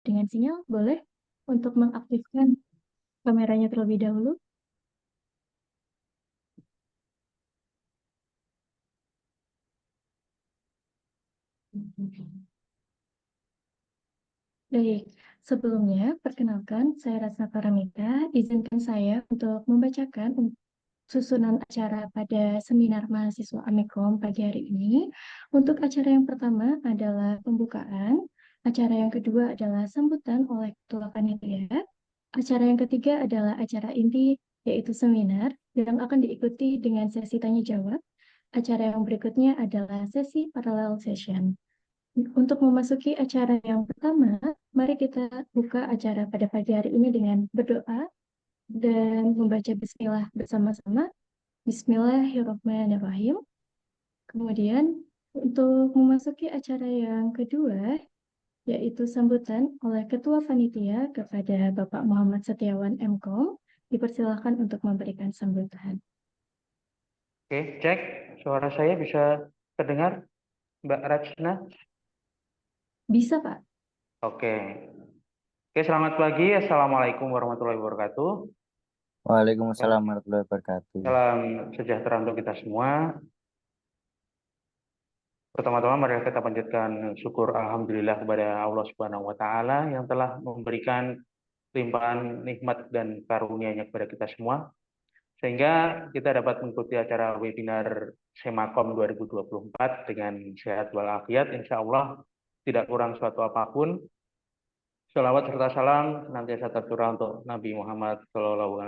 dengan sinyal, boleh untuk mengaktifkan kameranya terlebih dahulu. Baik, sebelumnya perkenalkan saya Ratna Paramita. Izinkan saya untuk membacakan susunan acara pada seminar mahasiswa Amikom pagi hari ini. Untuk acara yang pertama adalah pembukaan, acara yang kedua adalah sambutan oleh Ketua Panitia, acara yang ketiga adalah acara inti, yaitu seminar, yang akan diikuti dengan sesi tanya jawab. Acara yang berikutnya adalah sesi parallel session. Untuk memasuki acara yang pertama, mari kita buka acara pada pagi hari ini dengan berdoa dan membaca bismillah bersama-sama. Bismillahirrahmanirrahim. Kemudian untuk memasuki acara yang kedua, yaitu sambutan oleh Ketua Panitia kepada Bapak Muhammad Setiawan MKOM, dipersilakan untuk memberikan sambutan. Oke, cek. Suara saya bisa terdengar, Mbak Rajna? Bisa, Pak? Oke. Oke, selamat pagi. Assalamualaikum warahmatullahi wabarakatuh. Waalaikumsalam warahmatullahi wabarakatuh. Salam sejahtera untuk kita semua. Pertama-tama mari kita panjatkan syukur alhamdulillah kepada Allah Subhanahu wa taala yang telah memberikan limpahan nikmat dan karunia-Nya kepada kita semua sehingga kita dapat mengikuti acara webinar Semakom 2024 dengan sehat walafiat, insya Allah tidak kurang suatu apapun. Shalawat serta salam senantiasa tercurah untuk Nabi Muhammad SAW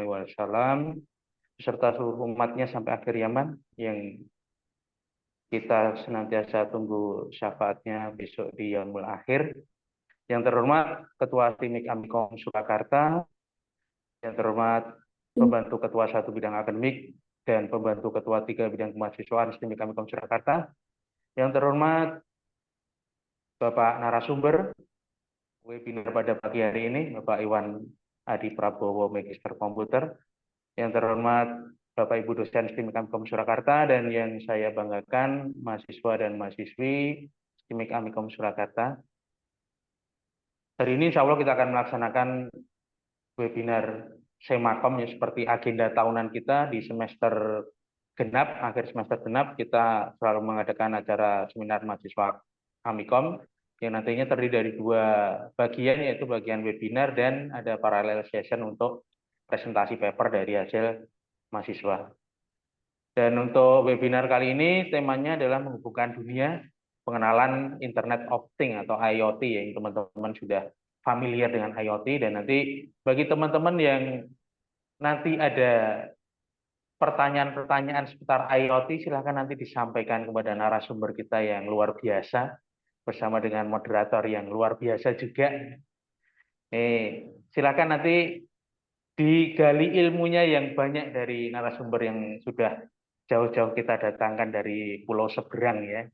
beserta seluruh umatnya sampai akhir zaman yang kita senantiasa tunggu syafaatnya besok di Yaumul Akhir. Yang terhormat Ketua Timik Amikom Surakarta, yang terhormat Pembantu Ketua 1 Bidang Akademik dan Pembantu Ketua 3 Bidang Kemahasiswaan Timik Amikom Surakarta, yang terhormat Bapak narasumber webinar pada pagi hari ini, Bapak Iwan Adi Prabowo, Magister Komputer, yang terhormat Bapak Ibu dosen STIMIK Amikom Surakarta, dan yang saya banggakan mahasiswa dan mahasiswi STIMIK Amikom Surakarta. Hari ini insya Allah kita akan melaksanakan webinar Semakom ya, seperti agenda tahunan kita di semester genap, akhir semester genap kita selalu mengadakan acara seminar mahasiswa Amikom yang nantinya terdiri dari dua bagian, yaitu bagian webinar dan ada parallel session untuk presentasi paper dari hasil mahasiswa. Dan untuk webinar kali ini temanya adalah menghubungkan dunia, pengenalan Internet of Things atau IoT, yang teman-teman sudah familiar dengan IoT. Dan nanti bagi teman-teman yang nanti ada pertanyaan-pertanyaan seputar IoT, silahkan nanti disampaikan kepada narasumber kita yang luar biasa bersama dengan moderator yang luar biasa juga. Silakan nanti digali ilmunya yang banyak dari narasumber yang sudah jauh-jauh kita datangkan dari pulau seberang ya.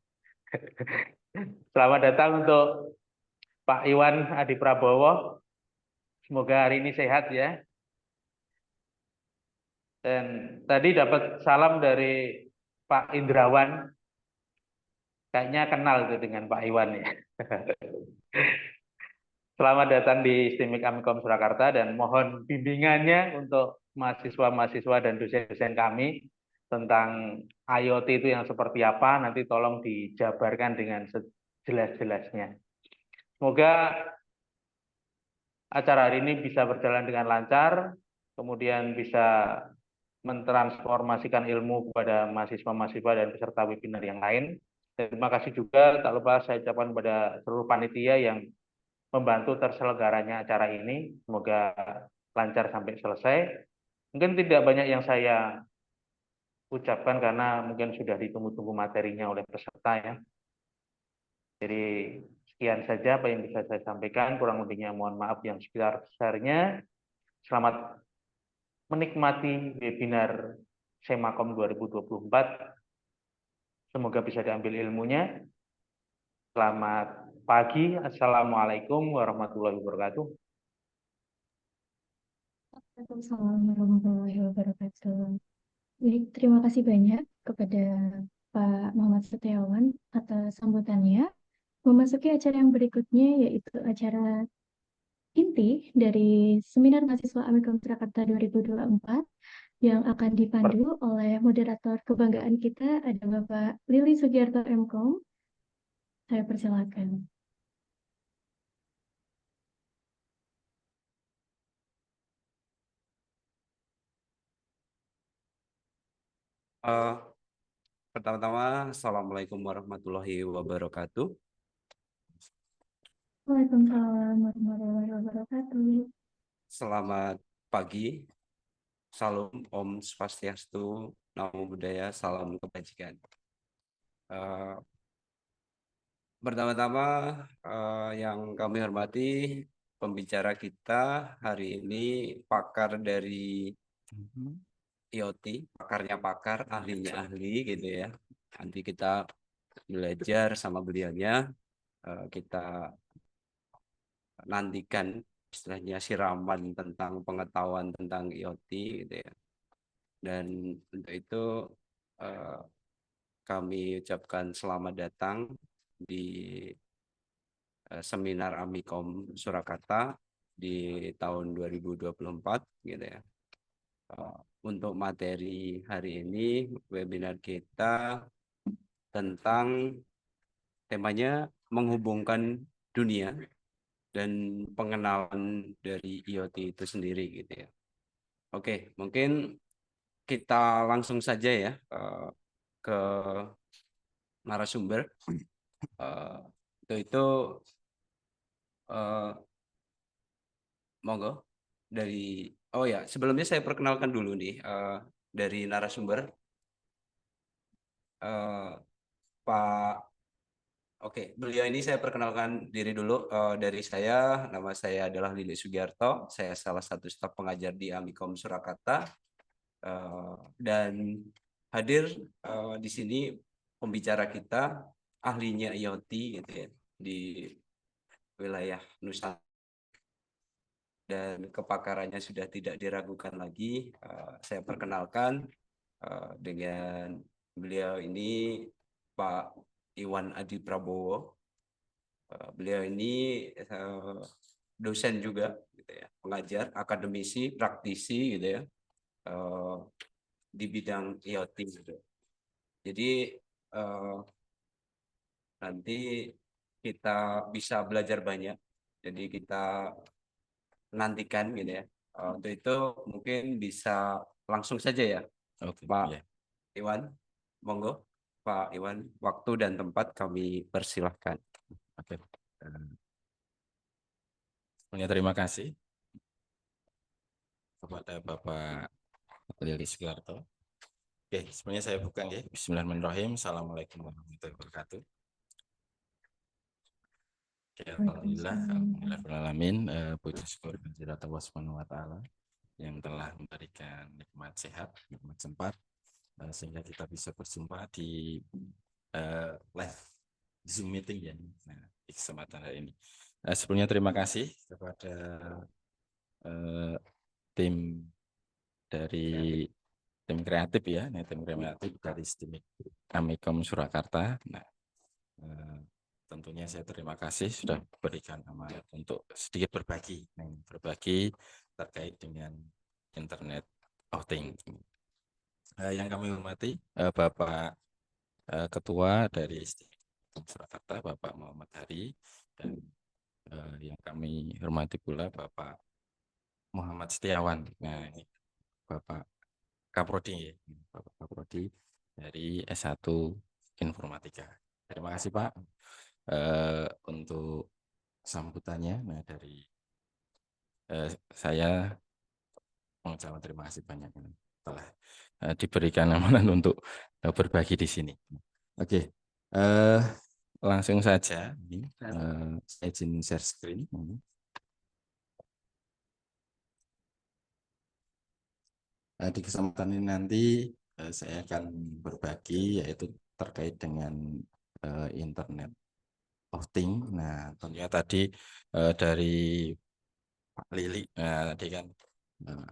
Selamat datang untuk Pak Iwan Adi Prabowo. Semoga hari ini sehat ya. Dan tadi dapat salam dari Pak Indrawan. Kayaknya kenal itu dengan Pak Iwan ya. Selamat datang di STIMIK Amikom Surakarta dan mohon bimbingannya untuk mahasiswa-mahasiswa dan dosen-dosen kami tentang IoT itu yang seperti apa, nanti tolong dijabarkan dengan sejelas-jelasnya. Semoga acara hari ini bisa berjalan dengan lancar, kemudian bisa mentransformasikan ilmu kepada mahasiswa-mahasiswa dan peserta webinar yang lain. Dan terima kasih juga, tak lupa saya ucapkan kepada seluruh panitia yang membantu terselenggaranya acara ini. Semoga lancar sampai selesai. Mungkin tidak banyak yang saya ucapkan karena mungkin sudah ditunggu-tunggu materinya oleh peserta ya. Jadi sekian saja apa yang bisa saya sampaikan, kurang lebihnya mohon maaf yang sebesar-besarnya. Selamat menikmati webinar Semakom 2024. Semoga bisa diambil ilmunya. Selamat pagi. Assalamualaikum warahmatullahi wabarakatuh. Waalaikumsalam warahmatullahi wabarakatuh. Baik, terima kasih banyak kepada Pak Muhammad Setiawan atas sambutannya. Memasuki acara yang berikutnya, yaitu acara inti dari Seminar Mahasiswa Amikom Surakarta 2024 yang akan dipandu oleh moderator kebanggaan kita, ada Bapak Lili Sugiarto MKOM. Saya persilakan. Pertama-tama, Assalamualaikum warahmatullahi wabarakatuh. Waalaikumsalam warahmatullahi wabarakatuh. Selamat pagi, salam Om Swastiastu, Namo Buddhaya, salam kebajikan. Pertama-tama, yang kami hormati pembicara kita hari ini pakar dari IoT, pakarnya pakar, ahlinya ahli gitu ya. Nanti kita belajar sama beliaunya, kita nantikan istilahnya siraman tentang pengetahuan tentang IoT gitu ya. Dan untuk itu kami ucapkan selamat datang di seminar Amikom Surakarta di tahun 2024 gitu ya. Untuk materi hari ini webinar kita tentang temanya menghubungkan dunia dan pengenalan dari IoT itu sendiri gitu ya. Oke, mungkin kita langsung saja ya ke narasumber. Itu monggo dari sebelumnya saya perkenalkan dulu nih dari narasumber Pak. Oke, beliau ini saya perkenalkan diri dulu. Dari saya, nama saya adalah Lili Sugiarto. Saya salah satu staf pengajar di Amikom Surakarta. Dan hadir di sini pembicara kita, ahlinya IoT gitu ya, di wilayah Nusantara. Dan kepakarannya sudah tidak diragukan lagi. Saya perkenalkan dengan beliau ini Pak Iwan Adi Prabowo. Beliau ini dosen juga gitu ya, pengajar, akademisi, praktisi gitu ya, di bidang IoT gitu. Jadi nanti kita bisa belajar banyak. Jadi kita nantikan gitu ya. Untuk itu mungkin bisa langsung saja ya, Pak Iwan. Monggo Pak Iwan, waktu dan tempat kami persilahkan. Oke. Terima kasih kepada Bapak Lili Sugiarto. Oke, sebenarnya saya buka ya. Bismillahirrahmanirrahim. Assalamualaikum warahmatullahi wabarakatuh. Oke, alhamdulillah, puji syukur kehadirat Allah Subhanahu wa taala yang telah memberikan nikmat sehat, nikmat sempat sehingga kita bisa berjumpa di live Zoom meeting ya. Nah, di kesempatan hari ini. Sebelumnya terima kasih kepada tim dari tim kreatif ya, tim kreatif dari STIMIK Amikom Surakarta. Nah, tentunya saya terima kasih sudah berikan amanat untuk sedikit berbagi terkait dengan Internet of Things. Yang kami hormati Bapak Ketua dari STIMIK Surakarta, Bapak Muhammad Hari, dan yang kami hormati pula Bapak Muhammad Setiawan. Nah, ini Bapak Kaprodi, Bapak Kaprodi dari S1 Informatika. Terima kasih Pak untuk sambutannya. Nah, dari saya mengucapkan terima kasih banyak telah diberikan amanah untuk berbagi di sini. Oke, langsung saja. Saya izin share screen. Di kesempatan ini nanti saya akan berbagi yaitu terkait dengan Internet of Things. Nah, tentunya tadi dari Pak Lili, nah tadi kan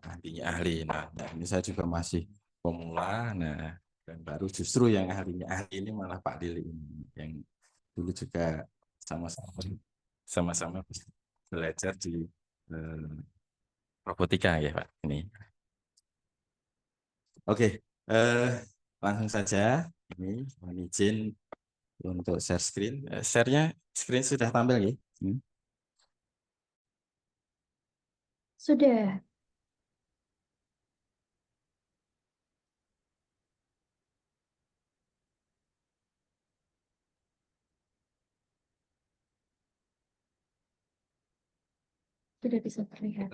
ahlinya ahli. Nah, ini saya juga masih pemula. Nah, dan baru justru yang ahlinya ahli ini malah Pak Lili yang dulu juga sama-sama belajar di robotika ya Pak ini. Oke, langsung saja ini mohon izin untuk share screen. Share-nya screen sudah tampil ya? Sudah. Sudah bisa terlihat.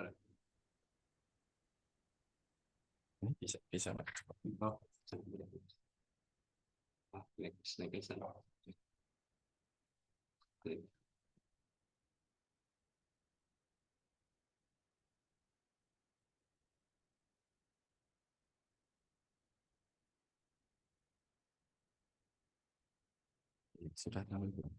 Ini bisa Pak. Sudah tampil belum?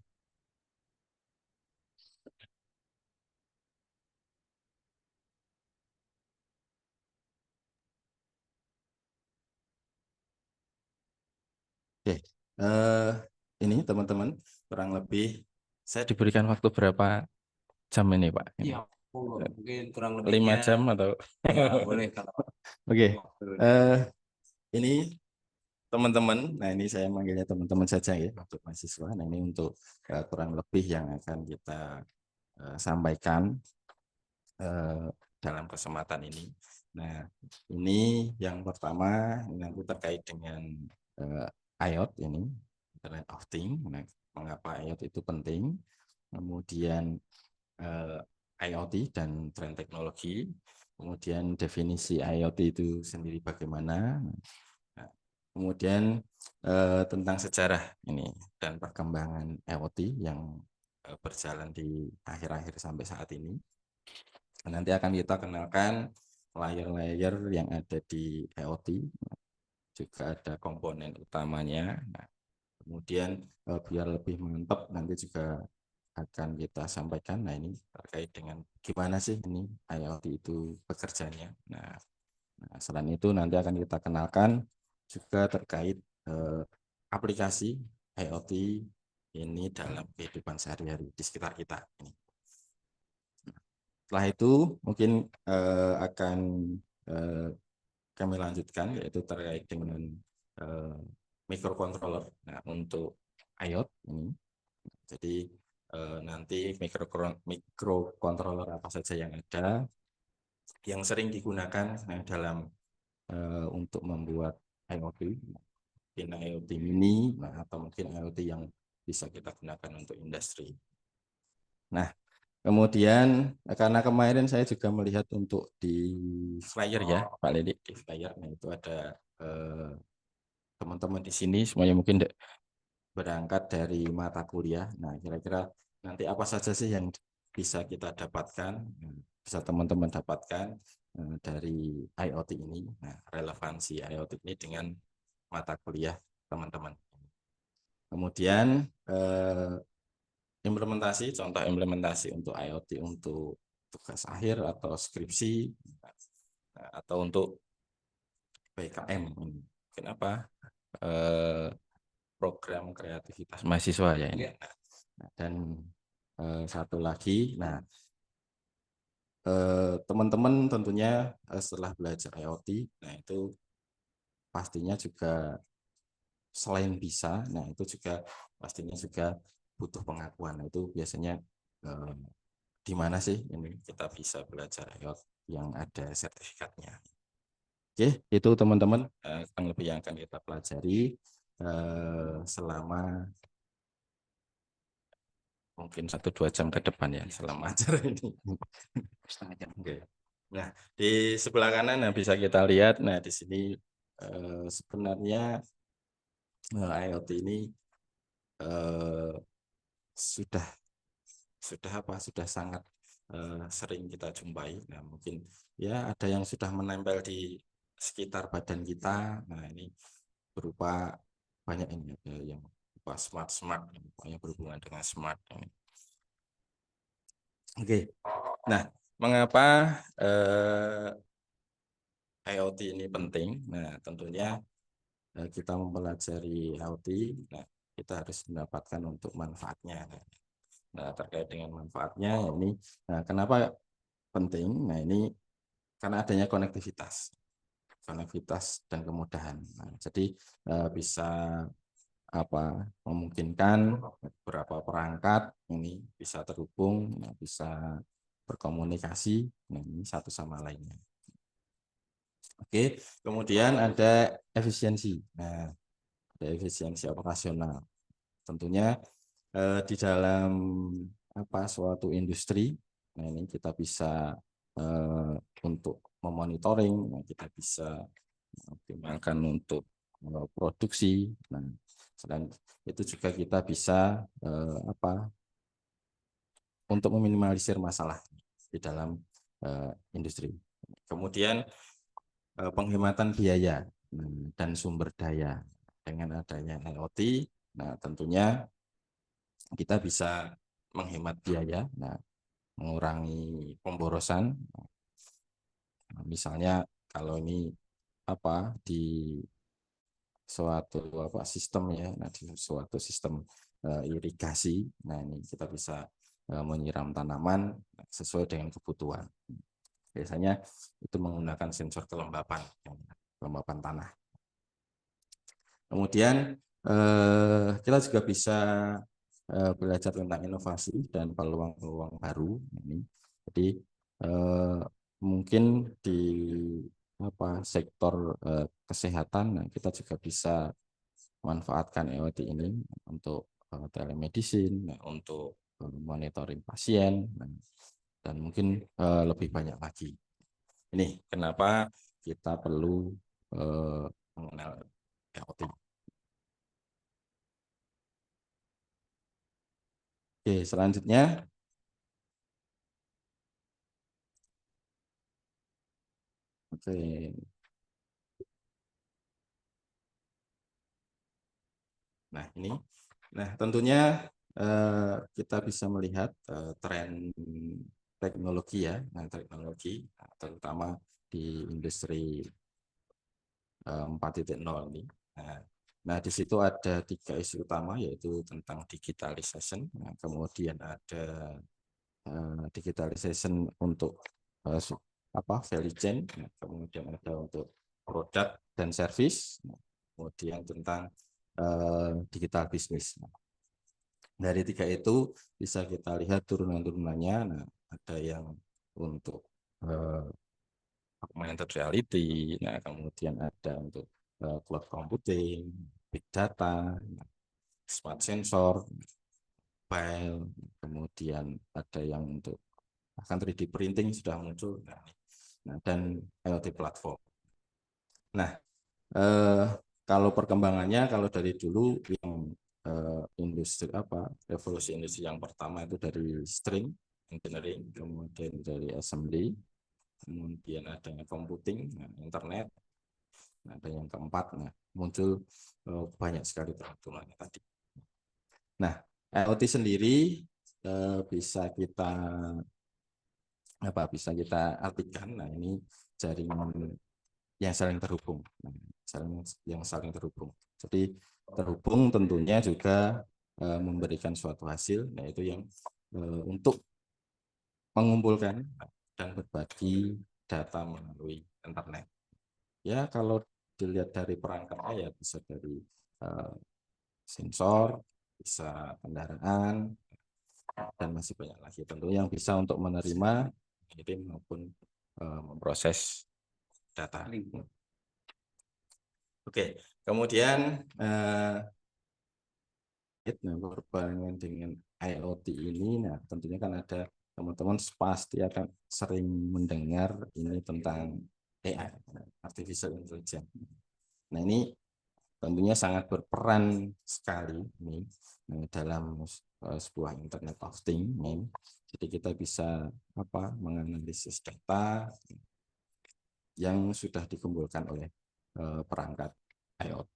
Oke, ini teman-teman kurang lebih saya diberikan waktu berapa jam ini Pak? Iya, mungkin kurang 5 lebihnya jam atau? ya, boleh kalau Oke, ini teman-teman, nah ini saya manggilnya teman-teman saja ya untuk mahasiswa. Nah ini untuk kurang lebih yang akan kita sampaikan dalam kesempatan ini. Nah ini yang pertama nanti terkait dengan IoT ini, Internet of Things. Nah, mengapa IoT itu penting? Kemudian IoT dan tren teknologi, kemudian definisi IoT itu sendiri bagaimana. Nah, kemudian tentang sejarah ini dan perkembangan IoT yang berjalan di akhir-akhir sampai saat ini. Nanti akan kita kenalkan layer-layer yang ada di IoT, juga ada komponen utamanya. Nah, kemudian biar lebih mantap nanti juga akan kita sampaikan. Nah ini terkait dengan gimana sih ini IoT itu bekerjanya. Nah, selain itu nanti akan kita kenalkan juga terkait aplikasi IoT ini dalam kehidupan sehari-hari di sekitar kita ini. Setelah itu mungkin akan kami lanjutkan yaitu terkait dengan microcontroller. Nah untuk IoT ini, jadi nanti microcontroller apa saja yang ada yang sering digunakan dalam untuk membuat IoT, mungkin IoT mini, atau mungkin IoT yang bisa kita gunakan untuk industri. Nah, kemudian karena kemarin saya juga melihat untuk di flyer ya, Pak Ledi, di flyer, nah itu ada teman-teman di sini semuanya mungkin berangkat dari mata kuliah. Nah, kira-kira nanti apa saja sih yang bisa kita dapatkan, bisa teman-teman dapatkan dari IoT ini. Nah, relevansi IoT ini dengan mata kuliah teman-teman. Kemudian implementasi, contoh implementasi untuk IoT untuk tugas akhir atau skripsi atau untuk PKM. Kenapa? Program kreativitas mahasiswa ya ini. Dan satu lagi, nah teman-teman tentunya setelah belajar IoT, nah itu pastinya juga selain bisa, nah itu juga pastinya juga butuh pengakuan. Nah, itu biasanya di mana sih ini kita bisa belajar IoT yang ada sertifikatnya. Oke, itu teman-teman kurang lebih yang akan kita pelajari selama mungkin 1-2 jam ke depan ya selama acara ini. Setengah jam. Oke. Nah, di sebelah kanan nah, bisa kita lihat. Nah, di sini sebenarnya IoT ini sudah sangat sering kita jumpai. Nah, mungkin ya ada yang sudah menempel di sekitar badan kita. Nah, ini berupa banyak ini ada yang berupa smart yang berhubungan dengan smart. Oke. Nah, mengapa IoT ini penting? Nah, tentunya kita mempelajari IoT, nah, kita harus mendapatkan untuk manfaatnya. Nah, terkait dengan manfaatnya ini, nah, kenapa penting. Nah, ini karena adanya konektivitas dan kemudahan. Nah, jadi bisa memungkinkan beberapa perangkat ini bisa terhubung, bisa berkomunikasi ini satu sama lainnya. Oke, kemudian ada efisiensi. Nah, ada efisiensi operasional. Tentunya di dalam suatu industri, nah ini kita bisa untuk memonitoring, nah kita bisa optimalkan untuk produksi. Nah, selain itu juga kita bisa untuk meminimalisir masalah di dalam industri. Kemudian penghematan biaya dan sumber daya dengan adanya IoT. Nah, tentunya kita bisa menghemat biaya, nah, mengurangi pemborosan. Misalnya kalau ini di suatu sistem ya, nah di suatu sistem irigasi, nah ini kita bisa menyiram tanaman sesuai dengan kebutuhan. Biasanya itu menggunakan sensor kelembapan tanah. Kemudian kita juga bisa belajar tentang inovasi dan peluang-peluang baru ini. Jadi mungkin di sektor kesehatan, nah, kita juga bisa manfaatkan IoT ini untuk telemedicine, untuk monitoring pasien, dan mungkin lebih banyak lagi. Ini kenapa kita perlu mengenal IoT. Oke, selanjutnya nah ini, tentunya kita bisa melihat tren teknologi ya, teknologi terutama di industri 4.0 ini. Nah, di situ ada 3 isu utama, yaitu tentang digitalization. Nah, kemudian ada digitalization untuk value chain. Nah, kemudian ada untuk produk dan service. Nah, kemudian tentang digital business. Nah, dari 3 itu bisa kita lihat turunan-turunannya. Nah, ada yang untuk augmented reality, nah kemudian ada untuk cloud computing, big data, smart sensor, mobile, kemudian ada yang untuk bahkan 3D printing sudah muncul, nah, dan IoT platform. Nah, kalau perkembangannya, kalau dari dulu yang industri revolusi industri yang pertama itu dari string engineering, kemudian dari assembly, kemudian adanya computing, internet, ada yang keempat, muncul banyak sekali turunannya tadi. Nah, IoT sendiri bisa kita artikan, nah ini jaringan yang saling terhubung, Jadi terhubung tentunya juga memberikan suatu hasil, yaitu yang untuk mengumpulkan dan berbagi data melalui internet. Ya, kalau dilihat dari perangkatnya ya bisa dari sensor, bisa kendaraan, dan masih banyak lagi. Tentu yang bisa untuk menerima maupun memproses data. Oke, kemudian berbarengan dengan IoT ini, nah tentunya kan ada teman-teman pasti akan sering mendengar ini tentang AI, artificial intelligence. Nah ini tentunya sangat berperan sekali nih dalam sebuah Internet of Things. Jadi kita bisa menganalisis data yang sudah dikumpulkan oleh perangkat IoT.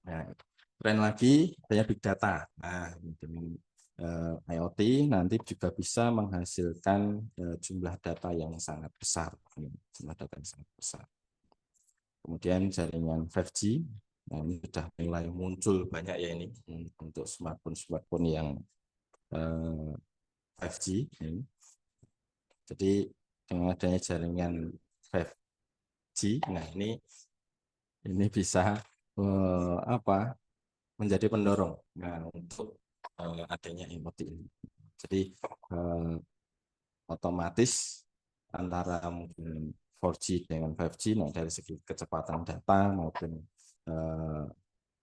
Nah, tren lagi banyak big data. Nah, dengan IoT nanti juga bisa menghasilkan jumlah data yang sangat besar. Kemudian jaringan 5G, nah ini sudah mulai muncul banyak ya ini untuk smartphone yang 5G ini. Jadi dengan adanya jaringan 5G, nah ini bisa menjadi pendorong untuk adanya IoT ini. Jadi otomatis antara mungkin 4G dengan 5G, nah dari segi kecepatan data maupun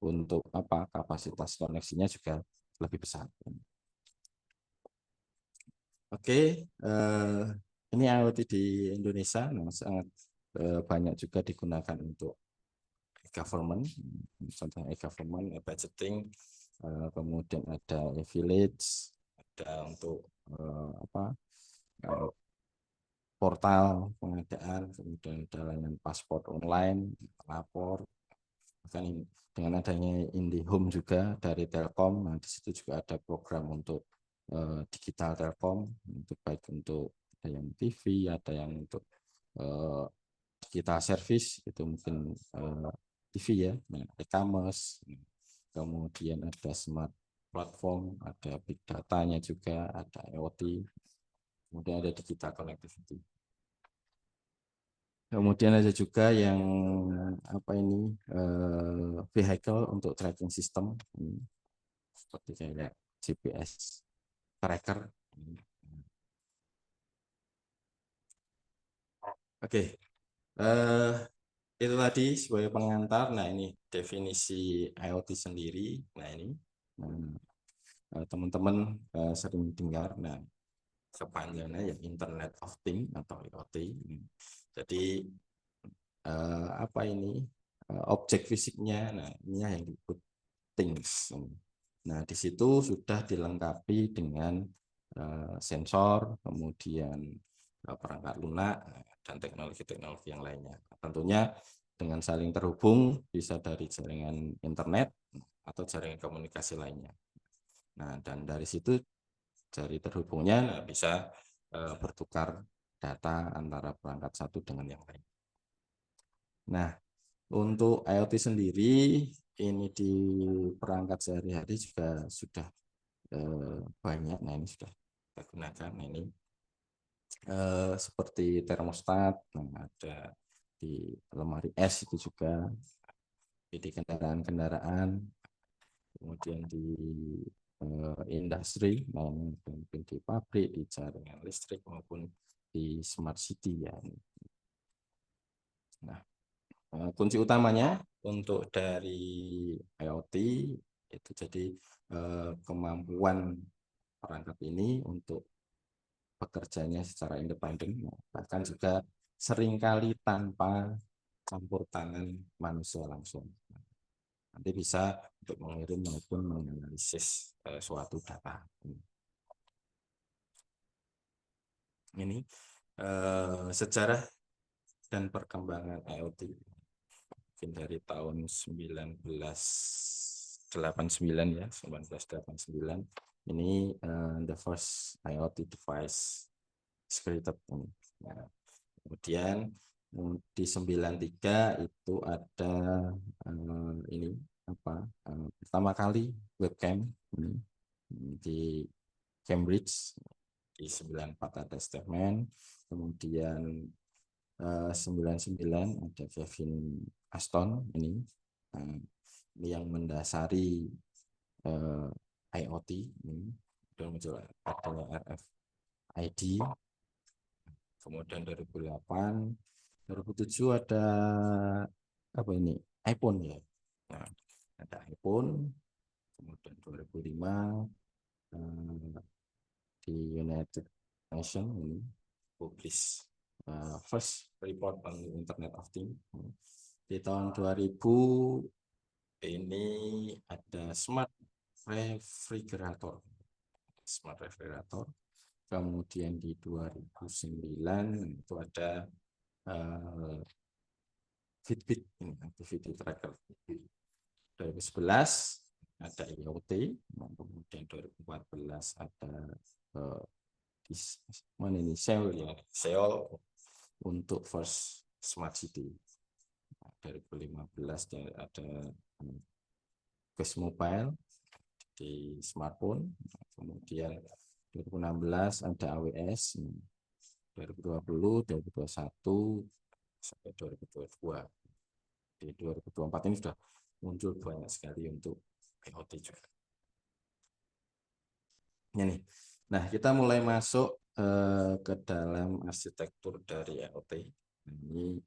untuk kapasitas koneksinya juga lebih besar. Oke, ini IoT di Indonesia sangat banyak juga digunakan untuk e-government, contohnya e-government, e-budgeting, kemudian ada e-village, ada untuk portal pengadaan, kemudian ada layanan paspor online, lapor, bahkan dengan adanya IndiHome juga dari Telkom. Nah, di situ juga ada program untuk digital Telkom, untuk baik untuk ada yang TV, ada yang untuk digital service, itu mungkin TV ya, e-commerce, kemudian ada smart platform, ada big datanya juga, ada IoT, kemudian ada digital connectivity. Kemudian ada juga yang vehicle untuk tracking system, seperti kayak GPS tracker. Oke, itu tadi sebagai pengantar. Nah, ini definisi IoT sendiri. Nah, ini teman-teman sering dengar. Nah, kepanjangannya ya Internet of Things atau IoT. Jadi objek fisiknya. Nah, ini yang disebut things. Nah, di situ sudah dilengkapi dengan sensor, kemudian perangkat lunak dan teknologi-teknologi yang lainnya. Tentunya dengan saling terhubung bisa dari jaringan internet atau jaringan komunikasi lainnya. Nah, dan dari situ dari terhubungnya bisa bertukar data antara perangkat satu dengan yang lain. Nah, untuk IoT sendiri ini di perangkat sehari-hari juga sudah banyak. Nah, ini sudah kita gunakan. Nah, ini seperti termostat, ada di lemari es itu juga, di kendaraan-kendaraan, kemudian di industri, mungkin di pabrik, di jaringan listrik maupun di smart city ya. Nah, kunci utamanya untuk dari IoT itu jadi kemampuan perangkat ini untuk bekerjanya secara independen, bahkan juga seringkali tanpa campur tangan manusia langsung. Nanti bisa untuk mengirim maupun menganalisis suatu data. Ini sejarah dan perkembangan IoT mungkin dari tahun 1989 ya, 1989 ini the first IoT device is created. Nah, kemudian di 93 itu ada pertama kali webcam di Cambridge. Di 94 ada Stedman, kemudian 99 ada Kevin Aston ini yang mendasari IoT ini, dan muncul adanya RFID. Kemudian 2008, 2007 ada iPhone ya. Nah, ada iPhone. Kemudian 2005 di United Nations ini publish first report on Internet of Things. Di tahun 2000 ini ada smart refrigerator. Kemudian di 2009 itu ada Fitbit, activity tracker. 2011 ada IoT, kemudian 2014 ada Seoul untuk first smart city. 2015 ada Quest Mobile di smartphone, kemudian 2016 ada AWS, 2020, 2021 sampai 2022. Di 2024 ini sudah muncul banyak sekali untuk IoT juga. Ini. Nah, kita mulai masuk ke dalam arsitektur dari IoT. Ini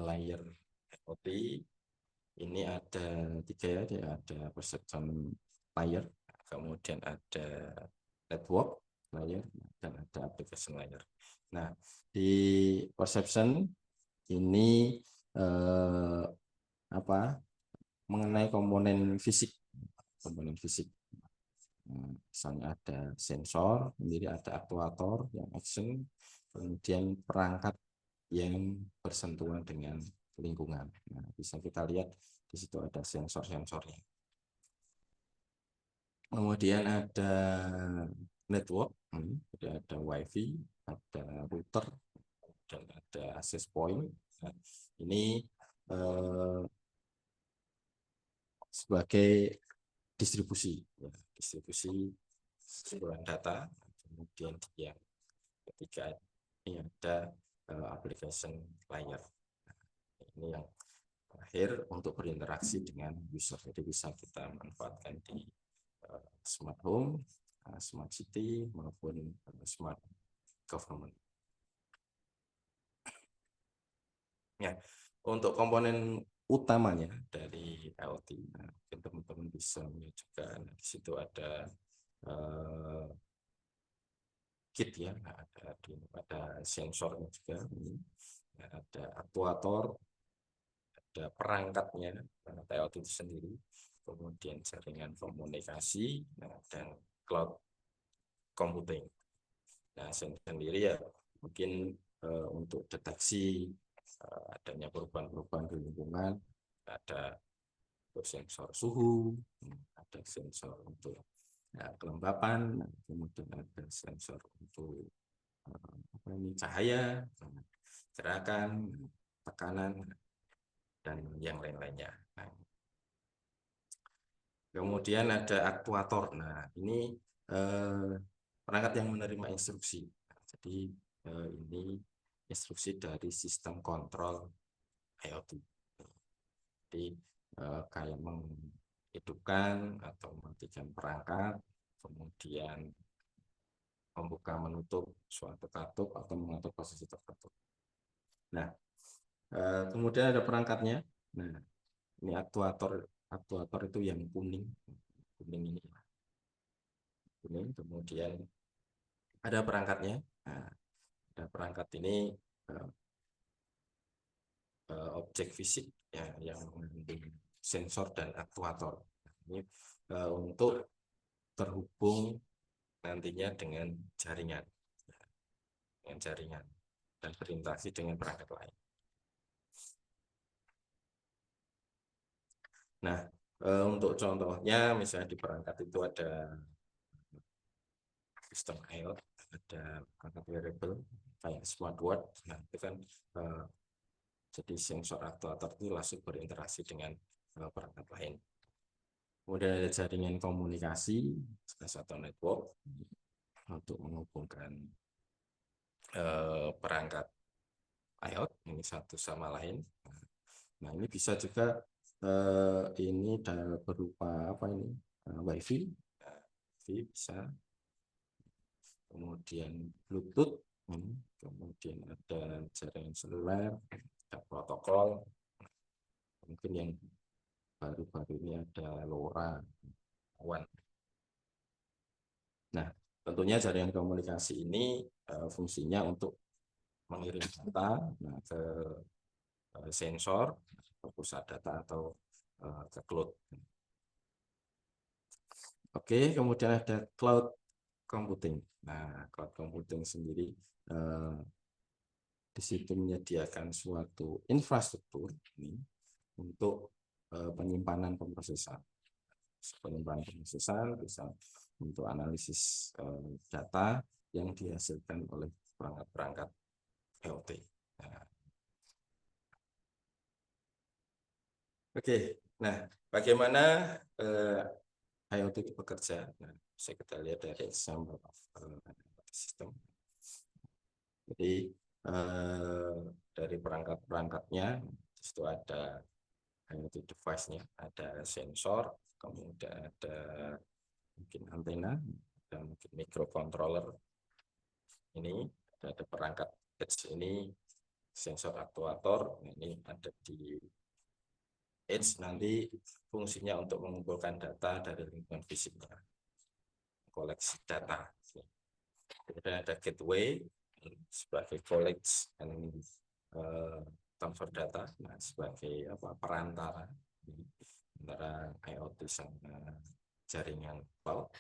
layer IoT. Ini ada 3 ya, dia ada perception layer, kemudian ada network layer, dan ada application layer. Nah, di perception ini mengenai komponen fisik. Misalnya ada sensor, sendiri ada aktuator yang action, kemudian perangkat yang bersentuhan dengan lingkungan. Nah, bisa kita lihat di situ ada sensor-sensornya. Kemudian ada network, jadi ada WiFi, ada router, dan ada access point. Nah, ini sebagai distribusi sebuah data. Kemudian yang ketiga ini ada application layer. Ini yang terakhir untuk berinteraksi dengan user. Jadi bisa kita manfaatkan di smart home, smart city, maupun smart government. Ya, untuk komponen utamanya dari IoT, teman-teman bisa menunjukkan di situ ada kit ya, ada sensornya juga, ada aktuator, ada perangkatnya, perangkat IoT itu sendiri, kemudian jaringan komunikasi, dan cloud computing. Nah, sendiri ya mungkin untuk deteksi adanya perubahan-perubahan di lingkungan, ada untuk sensor suhu, ada sensor untuk kelembapan, kemudian ada sensor untuk cahaya, gerakan, tekanan, dan yang lain-lainnya. Nah, kemudian ada aktuator. Nah, ini perangkat yang menerima instruksi. Jadi ini instruksi dari sistem kontrol IoT. Jadi kayak menghidupkan atau mematikan perangkat, kemudian membuka menutup suatu katup atau mengatur posisi tertentu. Nah, kemudian ada perangkatnya. Nah, ini aktuator itu yang kuning ini. Kuning, kemudian ada perangkatnya. Nah, ada perangkat ini objek fisik ya, yang mengandung sensor dan aktuator. Ini untuk terhubung nantinya dengan jaringan dan berinteraksi dengan perangkat lain. Nah, untuk contohnya misalnya di perangkat itu ada sistem IoT, ada perangkat wearable kayak smartwatch. Nah, itu kan jadi sensor aktuator itu langsung berinteraksi dengan perangkat lain. Kemudian ada jaringan komunikasi, salah satu network untuk menghubungkan perangkat IoT ini satu sama lain. Nah, ini bisa juga ini berupa WiFi, bisa. Kemudian Bluetooth, kemudian ada jaringan seluler, ada protokol. Mungkin yang baru-baru ini ada LoRa, WAN. Nah, tentunya jaringan komunikasi ini fungsinya untuk mengirim data ke sensor, ke pusat data atau ke cloud. Oke, kemudian ada cloud computing. Nah, cloud computing sendiri di situ menyediakan suatu infrastruktur ini untuk penyimpanan pemrosesan. Penyimpanan pemrosesan bisa untuk analisis data yang dihasilkan oleh perangkat-perangkat IoT. Nah, oke, nah bagaimana IoT itu bekerja? Nah, bisa kita lihat dari example of IoT. sistem. Jadi dari perangkat-perangkatnya itu ada IoT device-nya, ada sensor, kemudian ada mungkin antena, dan mungkin microcontroller. Ini ada perangkat edge ini, sensor aktuator, ini ada di edge, nanti fungsinya untuk mengumpulkan data dari lingkungan fisiknya, koleksi data. Kemudian ada gateway sebagai collect and transfer data, nah, sebagai perantara antara IoT sama jaringan cloud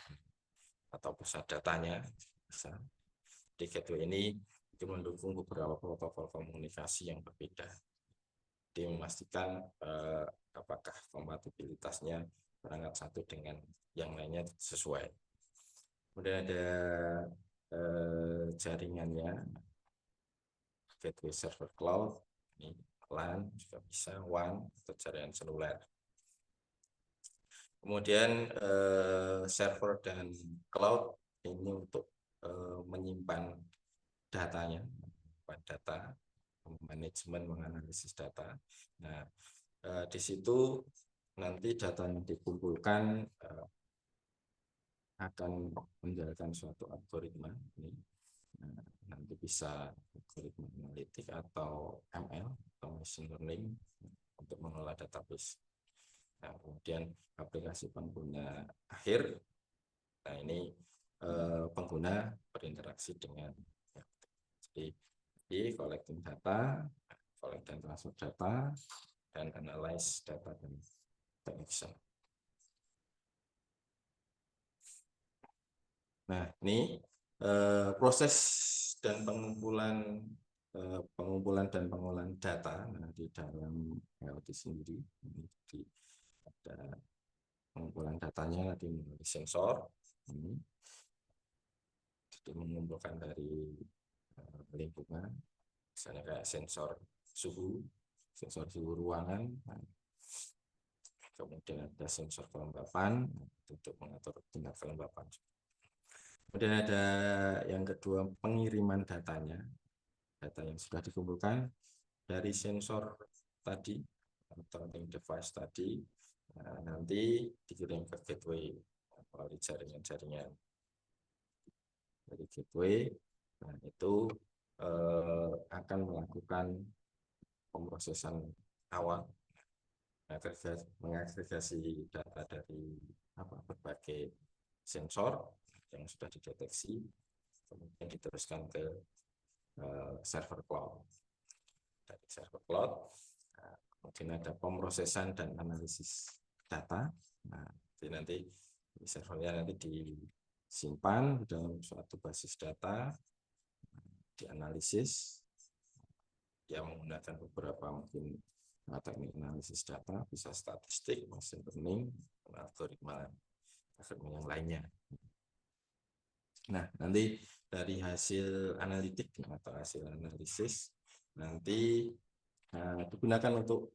atau pusat datanya. Bisa. Di gateway ini itu mendukung beberapa protokol komunikasi yang berbeda. Dia memastikan apakah kompatibilitasnya perangkat satu dengan yang lainnya sesuai. Kemudian ada jaringannya, gateway server cloud, ini LAN juga bisa, WAN atau jaringan seluler. Kemudian server dan cloud ini untuk menyimpan datanya, data, manajemen, menganalisis data. Nah, di situ nanti data yang dikumpulkan akan menjalankan suatu algoritma. Ini nanti bisa algoritma analitik atau ML atau machine learning untuk mengelola database. Nah, kemudian aplikasi pengguna akhir, nah ini pengguna berinteraksi dengan ya, jadi collecting data, collect dan transfer data, dan analyze data dan action. Nah, ini proses dan pengumpulan dan pengolahan data di dalam IoT sendiri. Jadi ada pengumpulan datanya tadi melalui sensor, ini jadi mengumpulkan dari lingkungan, misalnya kayak sensor suhu ruangan. Nah, kemudian ada sensor kelembapan untuk mengatur tingkat kelembapan. Kemudian ada yang kedua, pengiriman datanya, data yang sudah dikumpulkan dari sensor tadi atau device tadi, nah, nanti dikirim ke gateway melalui jaringan-jaringan dari gateway. Nah, itu akan melakukan pemrosesan awal, mengagregasi data dari berbagai sensor yang sudah dideteksi, kemudian diteruskan ke server cloud. Dari server cloud, kemudian ada pemrosesan dan analisis data. Nah, nanti di servernya nanti disimpan dalam suatu basis data, dianalisis, yang menggunakan beberapa mungkin teknik analisis data, bisa statistik, machine learning, algoritma yang lainnya. Nah, nanti dari hasil analitik atau hasil analisis nanti digunakan untuk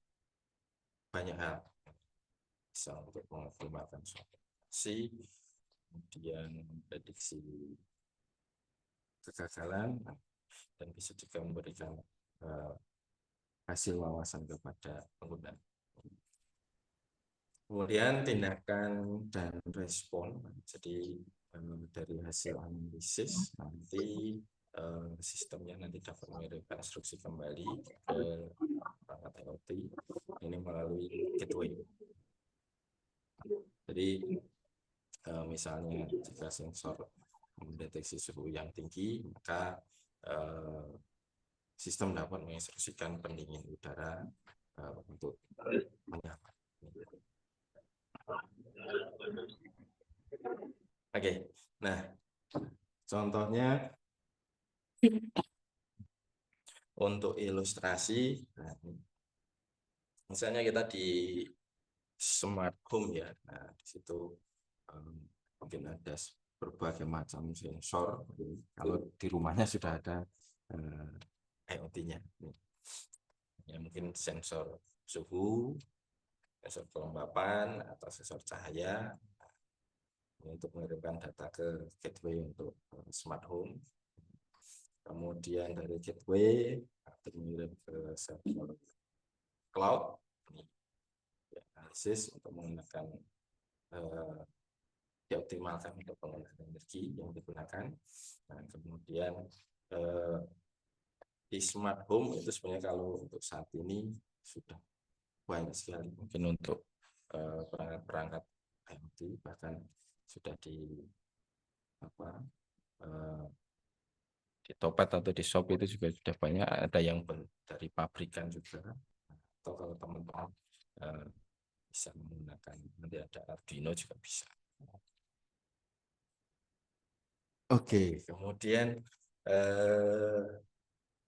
banyak hal. Bisa untuk mengoptimalkan suatu aksi, kemudian prediksi kegagalan, dan bisa juga memberikan hasil wawasan kepada pengguna. Kemudian tindakan dan respon. Jadi dari hasil analisis nanti sistemnya nanti dapat mengirimkan instruksi kembali ke perangkat IoT ini melalui gateway. Jadi misalnya jika sensor mendeteksi suhu yang tinggi, maka sistem dapat menginstruksikan pendingin udara untuk menyala. Oke, nah contohnya untuk ilustrasi, misalnya kita di smart home ya, nah di situ mungkin ada berbagai macam sensor. Kalau di rumahnya sudah ada IoT-nya, ya mungkin sensor suhu, sensor kelembapan, atau sensor cahaya. untuk mengirimkan data ke gateway untuk smart home. Kemudian dari gateway untuk mengirim ke server cloud, ini analisis untuk menggunakan dioptimalkan untuk penggunaan energi yang digunakan. Nah, kemudian di smart home itu sebenarnya kalau untuk saat ini sudah banyak sekali, mungkin untuk perangkat-perangkat IoT bahkan sudah di Topet atau di shop itu juga sudah banyak, ada yang dari pabrikan juga, atau kalau teman-teman bisa menggunakan, nanti ada Arduino juga bisa. Oke, kemudian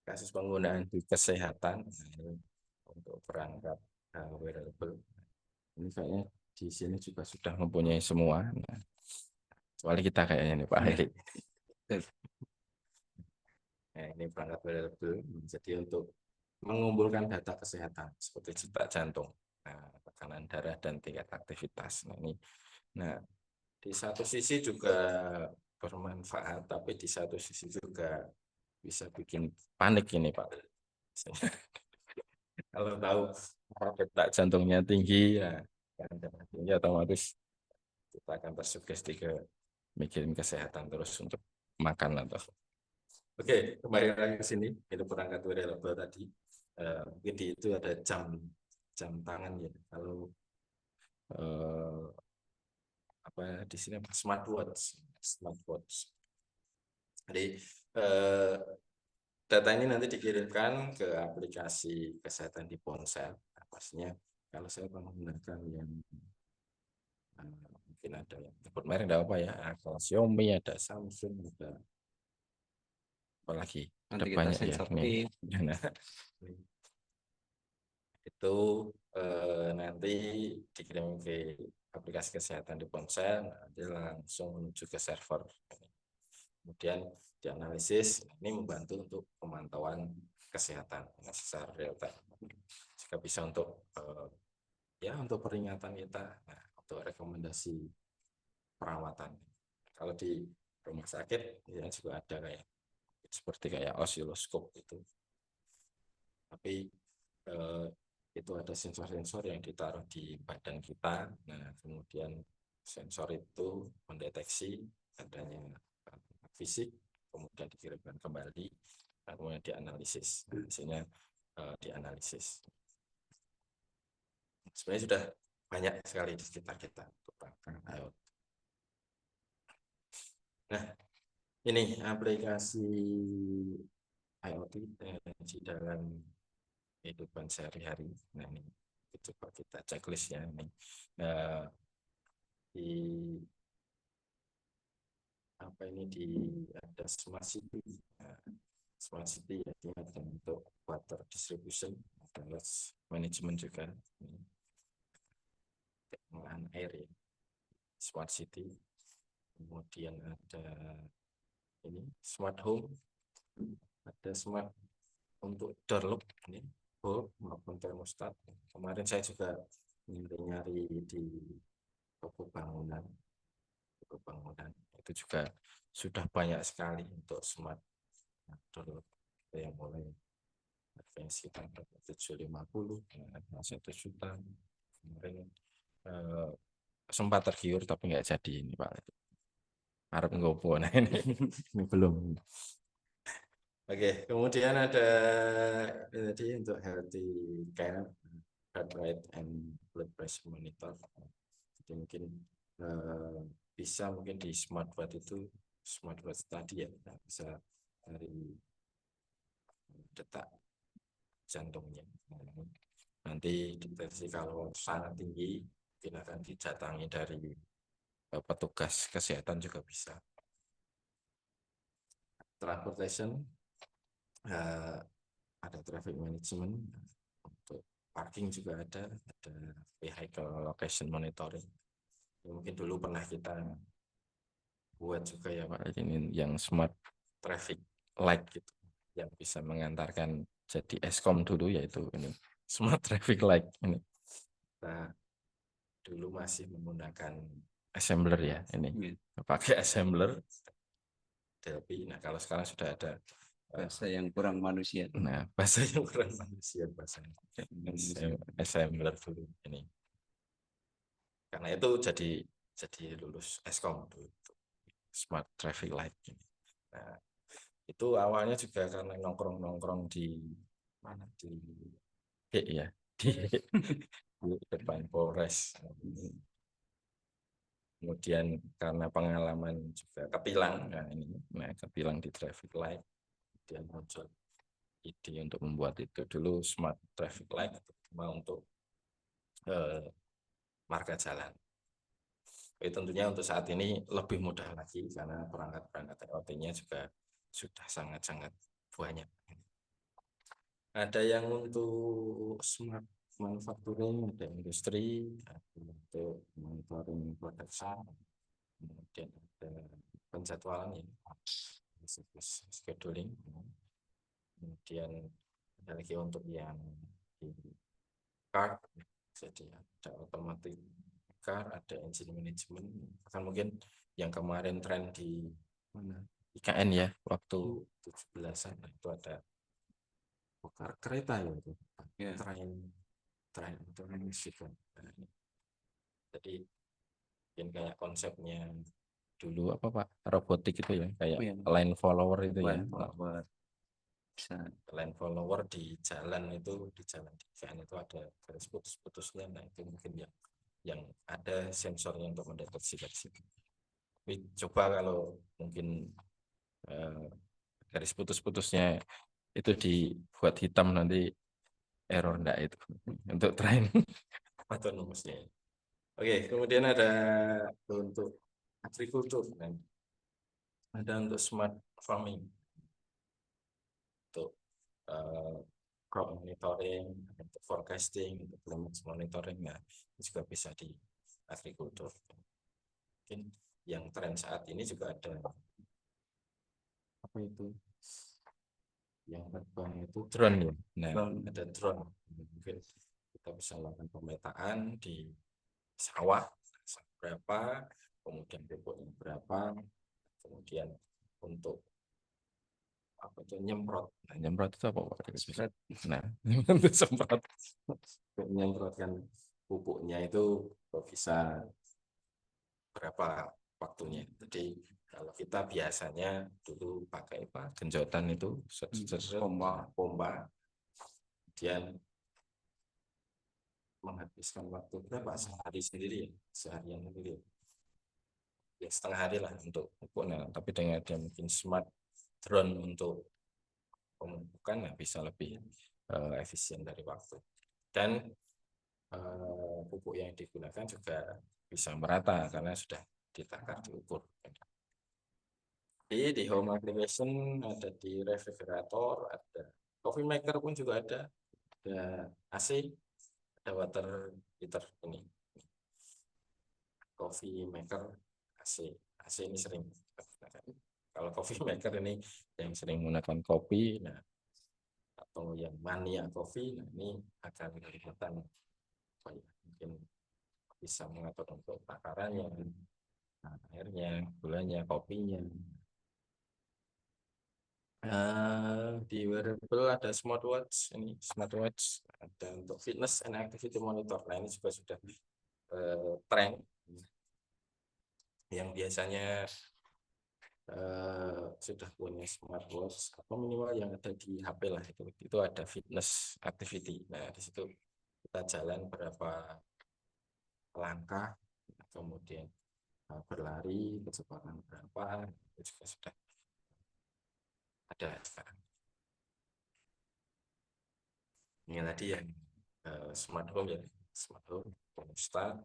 kasus penggunaan di kesehatan untuk perangkat wearable, ini kayaknya di sini juga sudah mempunyai semua. Nah, kecuali kita kayaknya nih Pak Heri. Nah, ini perangkat wearable, jadi untuk mengumpulkan data kesehatan seperti detak jantung, tekanan darah dan tingkat aktivitas. Nah, di satu sisi juga bermanfaat, tapi di satu sisi juga bisa bikin panik ini Pak. Kalau tahu detak jantungnya tinggi, ya tinggi otomatis kita akan tersugesti ke mikirin kesehatan terus untuk makan atau. Oke, kembali lagi ke sini. Itu perangkat wearable tadi. Mungkin di itu ada jam tangan ya. Kalau di sini smartwatch. Jadi data ini nanti dikirimkan ke aplikasi kesehatan di ponsel. Pastinya kalau saya menggunakan yang mungkin ada yang sebut merek enggak apa ya, kalau Xiaomi, ada Samsung, ada apalagi ada Nanti kita banyak ya sensor nih. Nah, itu nanti dikirim ke aplikasi kesehatan di ponsel, nanti langsung menuju ke server, kemudian dianalisis. Ini membantu untuk pemantauan kesehatan secara real time, jika bisa untuk untuk peringatan kita, untuk rekomendasi perawatan. Kalau di rumah sakit ya juga ada seperti kayak osiloskop itu, tapi itu ada sensor-sensor yang ditaruh di badan kita. Nah, kemudian sensor itu mendeteksi adanya fisik, kemudian dikirimkan kembali, kemudian dianalisis. Hasilnya dianalisis. Sebenarnya sudah banyak sekali di sekitar kita untuk IoT. Nah, ini aplikasi IoT di dalam kehidupan sehari-hari. Nah, ini coba kita checklistnya ini. Ada smart city. Smart city artinya ada untuk water distribution, ada management juga, pengolahan air ya, smart city. Kemudian ada ini smart home, ada smart untuk door lock, ini bulb maupun termostat. Kemarin saya juga nyari di toko bangunan itu juga sudah banyak sekali untuk smart door lock yang mulai sekitar 750, 1 juta. Kemarin sempat tergiur tapi nggak jadi ini Pak. Harap ngopo, nah ini belum. Oke, kemudian ada tadi untuk healthy care, heart rate and blood pressure monitor. Jadi mungkin bisa mungkin di smartwatch itu, smartwatch tadi ya, bisa dari detak jantungnya. Nanti deteksi kalau sangat tinggi, mungkin akan didatangi dari petugas kesehatan juga bisa. Transportation, ada traffic management, untuk parking juga ada vehicle location monitoring. Mungkin dulu pernah kita buat juga ya Pak, ini yang smart traffic light gitu, yang bisa mengantarkan jadi Eskom dulu, yaitu ini smart traffic light ini. Nah, dulu masih menggunakan assembler ya ini. Iya. Pakai assembler Delphi. Nah, kalau sekarang sudah ada Bahasa yang kurang manusia. bahasa yang kurang manusia, bahasa assembler dulu ini. Karena itu jadi lulus Eskom dulu, Smart Traffic Light ini. Nah, itu awalnya juga karena nongkrong-nongkrong di mana ya di depan Polres. Kemudian karena pengalaman juga ketilang, ketilang di traffic light, kemudian muncul ide untuk membuat itu dulu smart traffic light cuma untuk marka jalan. Tapi tentunya untuk saat ini lebih mudah lagi karena perangkat-perangkat IoT-nya juga sudah sangat-sangat banyak. Ada yang untuk smart manufacturing, ada industri, ada untuk monitoring production, kemudian ada penjadwalan ini, scheduling, kemudian ada lagi untuk yang di car, jadi ada otomatis car, ada engine management, bahkan mungkin yang kemarin tren di mana IKN ya waktu 17-an itu ada bongkar kereta ya itu tren juga. Jadi mungkin kayak konsepnya dulu apa Pak robotik itu ya kayak line follower itu ya line follower di jalan itu di jalan di IKN itu ada garis putus-putusnya. Nah itu mungkin yang ada sensornya untuk mendeteksi dari situ. Tapi coba kalau mungkin garis putus-putusnya itu dibuat hitam nanti error enggak itu untuk train autonomousnya. Oke, kemudian ada untuk agrikultur dan ada untuk smart farming, untuk crop monitoring, untuk forecasting, untuk climate monitoring, nah juga bisa di agrikultur. Mungkin yang tren saat ini juga ada apa itu yang terbang itu drone ya. Nah, ada drone. Mungkin kita bisa melakukan pemetaan di sawah berapa, kemudian pupuknya berapa, kemudian untuk apa itu nyemprot. Nah, nyemprot itu apa Pak? Nah, untuk semprot, menyemprotkan pupuknya itu bisa berapa waktunya. Jadi kalau kita biasanya dulu pakai apa? Genjotan itu pompa, kemudian menghabiskan waktu berapa sehari sendiri ya, seharian sendiri ya setengah hari lah untuk pupuknya. Tapi dengan dia mungkin smart drone untuk pemupukan nah bisa lebih efisien dari waktu dan pupuk yang digunakan juga bisa merata karena sudah ditakar diukur. Di home application ada di refrigerator, ada coffee maker pun juga ada AC, ada water heater ini coffee maker AC ini sering kalau coffee maker ini yang sering menggunakan kopi nah atau yang mania coffee nah ini akan kelihatan mungkin bisa mengatur untuk takarannya airnya gulanya kopinya. Di wearable ada smartwatch ada untuk fitness and activity monitor. Nah ini juga sudah tren yang biasanya sudah punya smartwatch atau minimal yang ada di HP lah itu ada fitness activity. Nah di situ kita jalan berapa langkah kemudian berlari kecepatan berapa itu juga sudah ada sekarang. Ini tadi yang smart home ya, smart home thermostat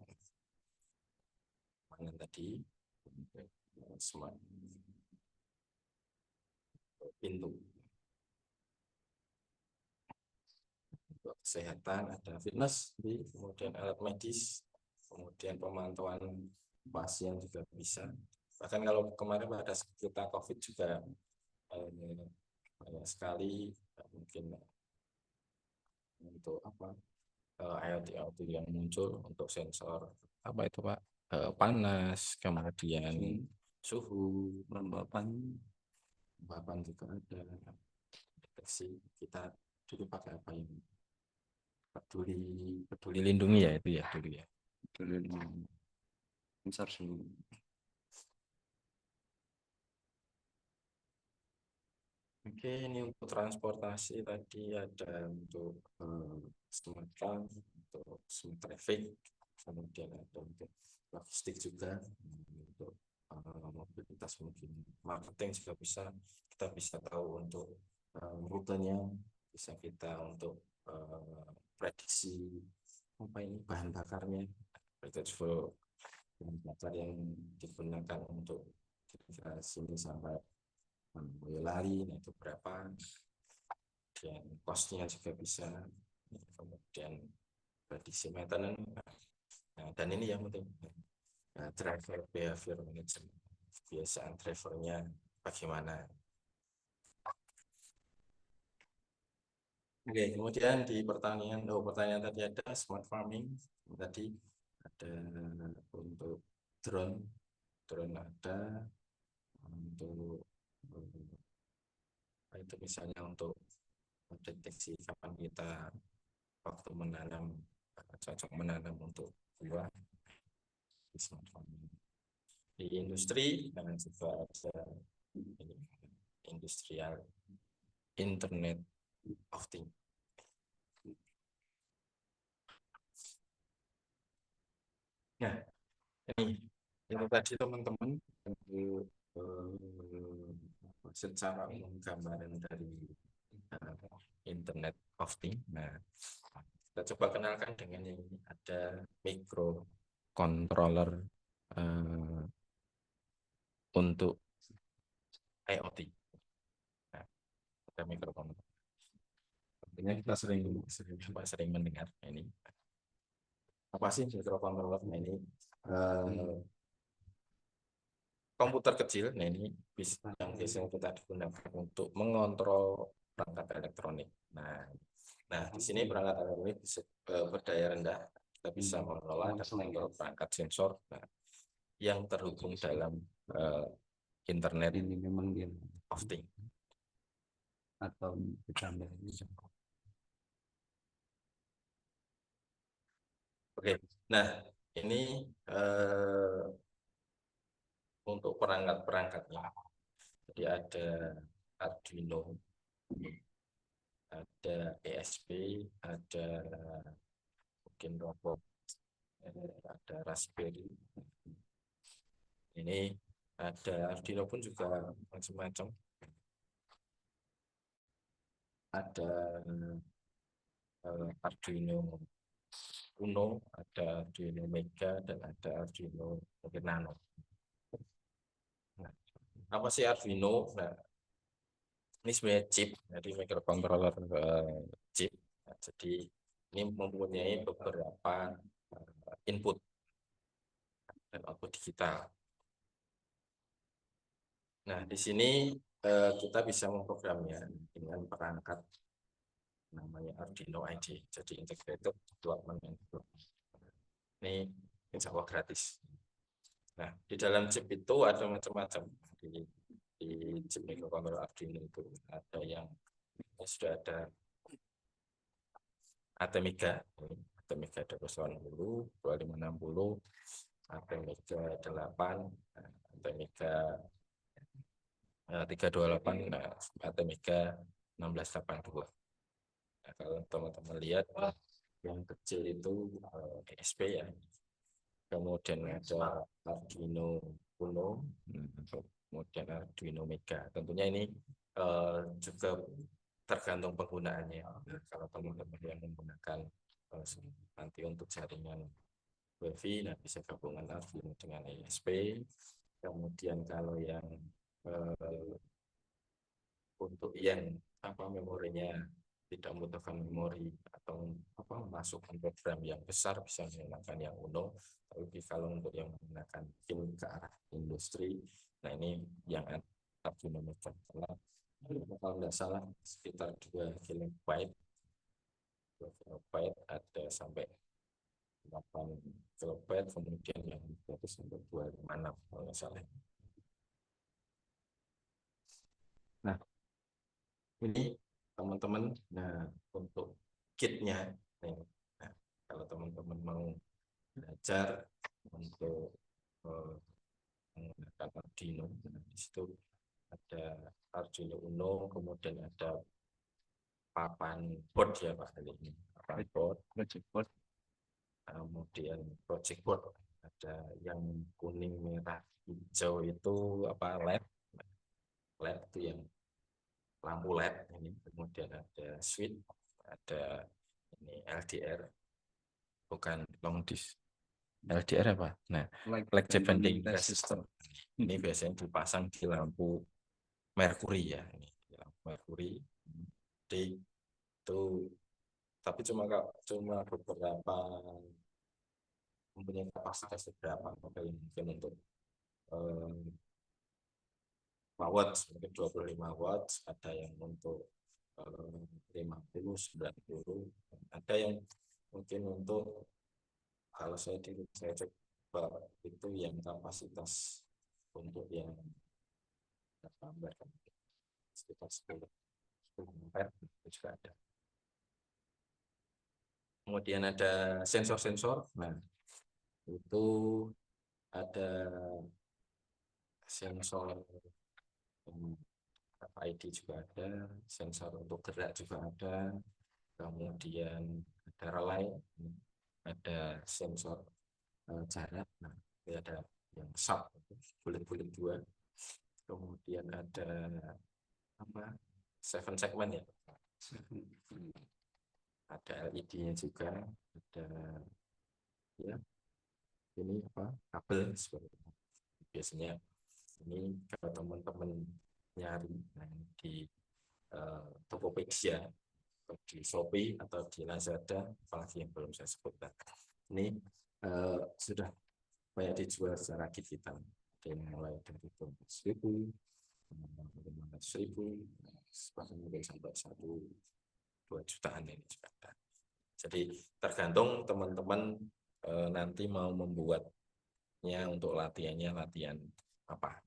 mana tadi smart pintu untuk kesehatan ada fitness kemudian alat medis kemudian pemantauan pasien juga bisa bahkan kalau kemarin pada kita COVID juga banyak sekali mungkin untuk apa IoT yang muncul untuk sensor apa itu Pak panas, kemudian suhu, Pelembapan. papan juga ada. Deteksi kita dulu pakai apa ini? Peduli lindungi ya itu ya dulu ya. Besar semua. Oke, ini untuk transportasi tadi ada untuk smart car, untuk smart traffic, kemudian ada untuk logistik juga, untuk mobilitas mungkin marketing juga bisa, kita bisa tahu untuk rutenya, bisa kita untuk prediksi apa ini bahan bakarnya, fuel bahan bakar yang digunakan untuk kira-kira sini sampai Boyolali, nah itu berapa, dan costnya juga bisa, kemudian prediksi maintenance, dan ini yang penting, driver behavior management, kebiasaan drivernya bagaimana. Oke, kemudian di pertanian tadi ada smart farming, tadi ada untuk drone ada untuk itu misalnya untuk deteksi kapan kita waktu menanam, cocok menanam untuk buah di smart farming. Di industri dan juga ada ini, industrial internet of things. Nah, ini tadi teman-teman secara umum gambaran dari Internet of Things. Nah, kita coba kenalkan dengan yang ini, ada microcontroller untuk IoT. Nah, ada microcontroller. Tentunya kita sering mendengar ini. Apa sih microcontroller? Nah, ini komputer kecil. Nah, ini bisa yang biasanya kita digunakan untuk mengontrol perangkat elektronik. Nah, di sini perangkat elektronik berdaya rendah, kita bisa mengelola dan mengontrol perangkat sensor yang terhubung dalam Internet Ini memang dia of Things. atau ditambah. Oke, nah ini untuk perangkat-perangkatnya. Jadi ada Arduino, ada ESP, ada mungkin robot, ada Raspberry. Ini ada Arduino pun juga macam-macam. Ada Arduino Uno, ada Arduino Mega, dan ada Arduino Nano. Nah, apa sih Arduino? Nah, ini sebenarnya chip, jadi microcontroller chip. Nah, jadi ini mempunyai beberapa input dan output digital. Nah, di sini kita bisa memprogramnya dengan perangkat namanya Arduino IDE, jadi Integrated Development Environment. Ini insya Allah gratis. Nah, di dalam chip itu ada macam-macam. Di chip microcontroller Arduino itu ada yang sudah ada Atmega 290, 2560, Atmega 8, Atmega 328, Atmega 1682. Nah, kalau teman-teman lihat yang kecil itu ESP ya. Kemudian ada Arduino Uno, kemudian Arduino Mega. Tentunya ini juga tergantung penggunaannya. Kalau teman-teman yang menggunakan nanti untuk jaringan WiFi, nah bisa gabungan Arduino dengan ESP. Kemudian kalau yang untuk yang memorinya tidak membutuhkan memori atau masukkan program yang besar bisa menggunakan yang Uno. Tapi kalau untuk yang menggunakan pin ke arah industri, nah ini yang Arduino Mega. Kalau tidak salah sekitar 2 kilobyte ada sampai 8 kilobyte, kemudian yang 256 kalau nggak salah. Nah, ini teman-teman, nah untuk kitnya, nih, nah, kalau teman-teman mau belajar untuk menggunakan Arduino, nah, di situ ada Arduino Uno, kemudian ada papan board ya Pak, ini papan board, project board, kemudian project board, ada yang kuning, merah, hijau itu apa, LED itu yang lampu LED ini, kemudian ada switch, ada ini LDR, bukan long disk, LDR apa? Nah, light depending resistor. Ini biasanya dipasang di lampu merkuri ya, ini di lampu merkuri. Jadi itu, tapi cuma beberapa mempunyai kapasitas beberapa model mungkin untuk 5 watt, mungkin 25 watt, ada yang untuk 50, 90, ada yang mungkin untuk, kalau saya coba itu yang kapasitas untuk yang tambah sekitar 10 ampere itu juga ada. Kemudian ada sensor-sensor. Nah, itu ada sensor RFID juga ada, sensor untuk gerak juga ada, kemudian ada relay, ada sensor jarak. Nah, ini ada yang sub, bulat-bulat 2, kemudian ada apa, 7 segment ya, ada LED-nya juga, ada ya ini apa, kabel seperti itu. Biasanya ini kalau teman-teman nyari di Tokopedia, di Shopee atau di Lazada, apalagi yang belum saya sebutkan, ini sudah banyak dijual secara digital, ada yang mulai dari 1.000, 15.000, bahkan mungkin sampai 1-2 jutaan ini juga ada. Jadi tergantung teman-teman nanti mau membuatnya untuk latihan apa.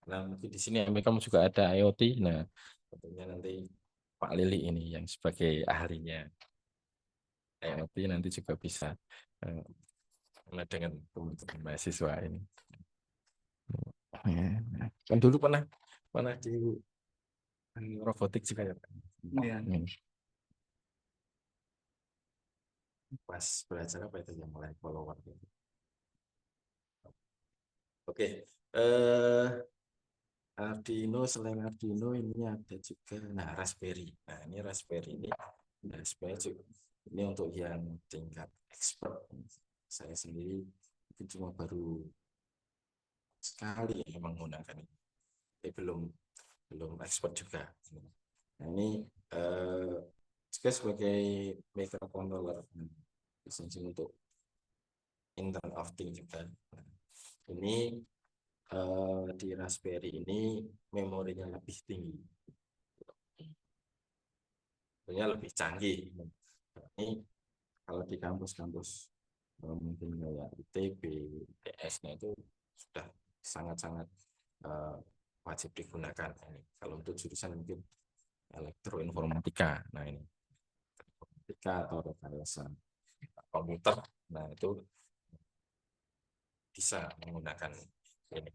Nah, mungkin di sini kamu juga ada IoT. Nah, tentunya nanti Pak Lili ini yang sebagai ahlinya IoT nanti juga bisa dengan teman-teman mahasiswa ini. Kan dulu pernah di robotik juga ya Pak. Iya. Pas belajar apa itu yang mulai follower gitu. Oke, Arduino, selain Arduino ini ada juga, nah Raspberry. Nah ini Raspberry ini untuk yang tingkat expert. Saya sendiri mungkin cuma baru sekali ya menggunakan ini, belum expert juga. Nah ini juga sebagai microcontroller, bisa untuk Internet of Things juga. Nah, ini di Raspberry ini memorinya lebih tinggi, tentunya lebih canggih. Ini kalau di kampus-kampus mungkin kayak ITB, ITS-nya itu sudah sangat-sangat wajib digunakan. Ini kalau untuk jurusan mungkin elektroinformatika, nah ini informatika atau rekayasa komputer, nah itu bisa menggunakan ini.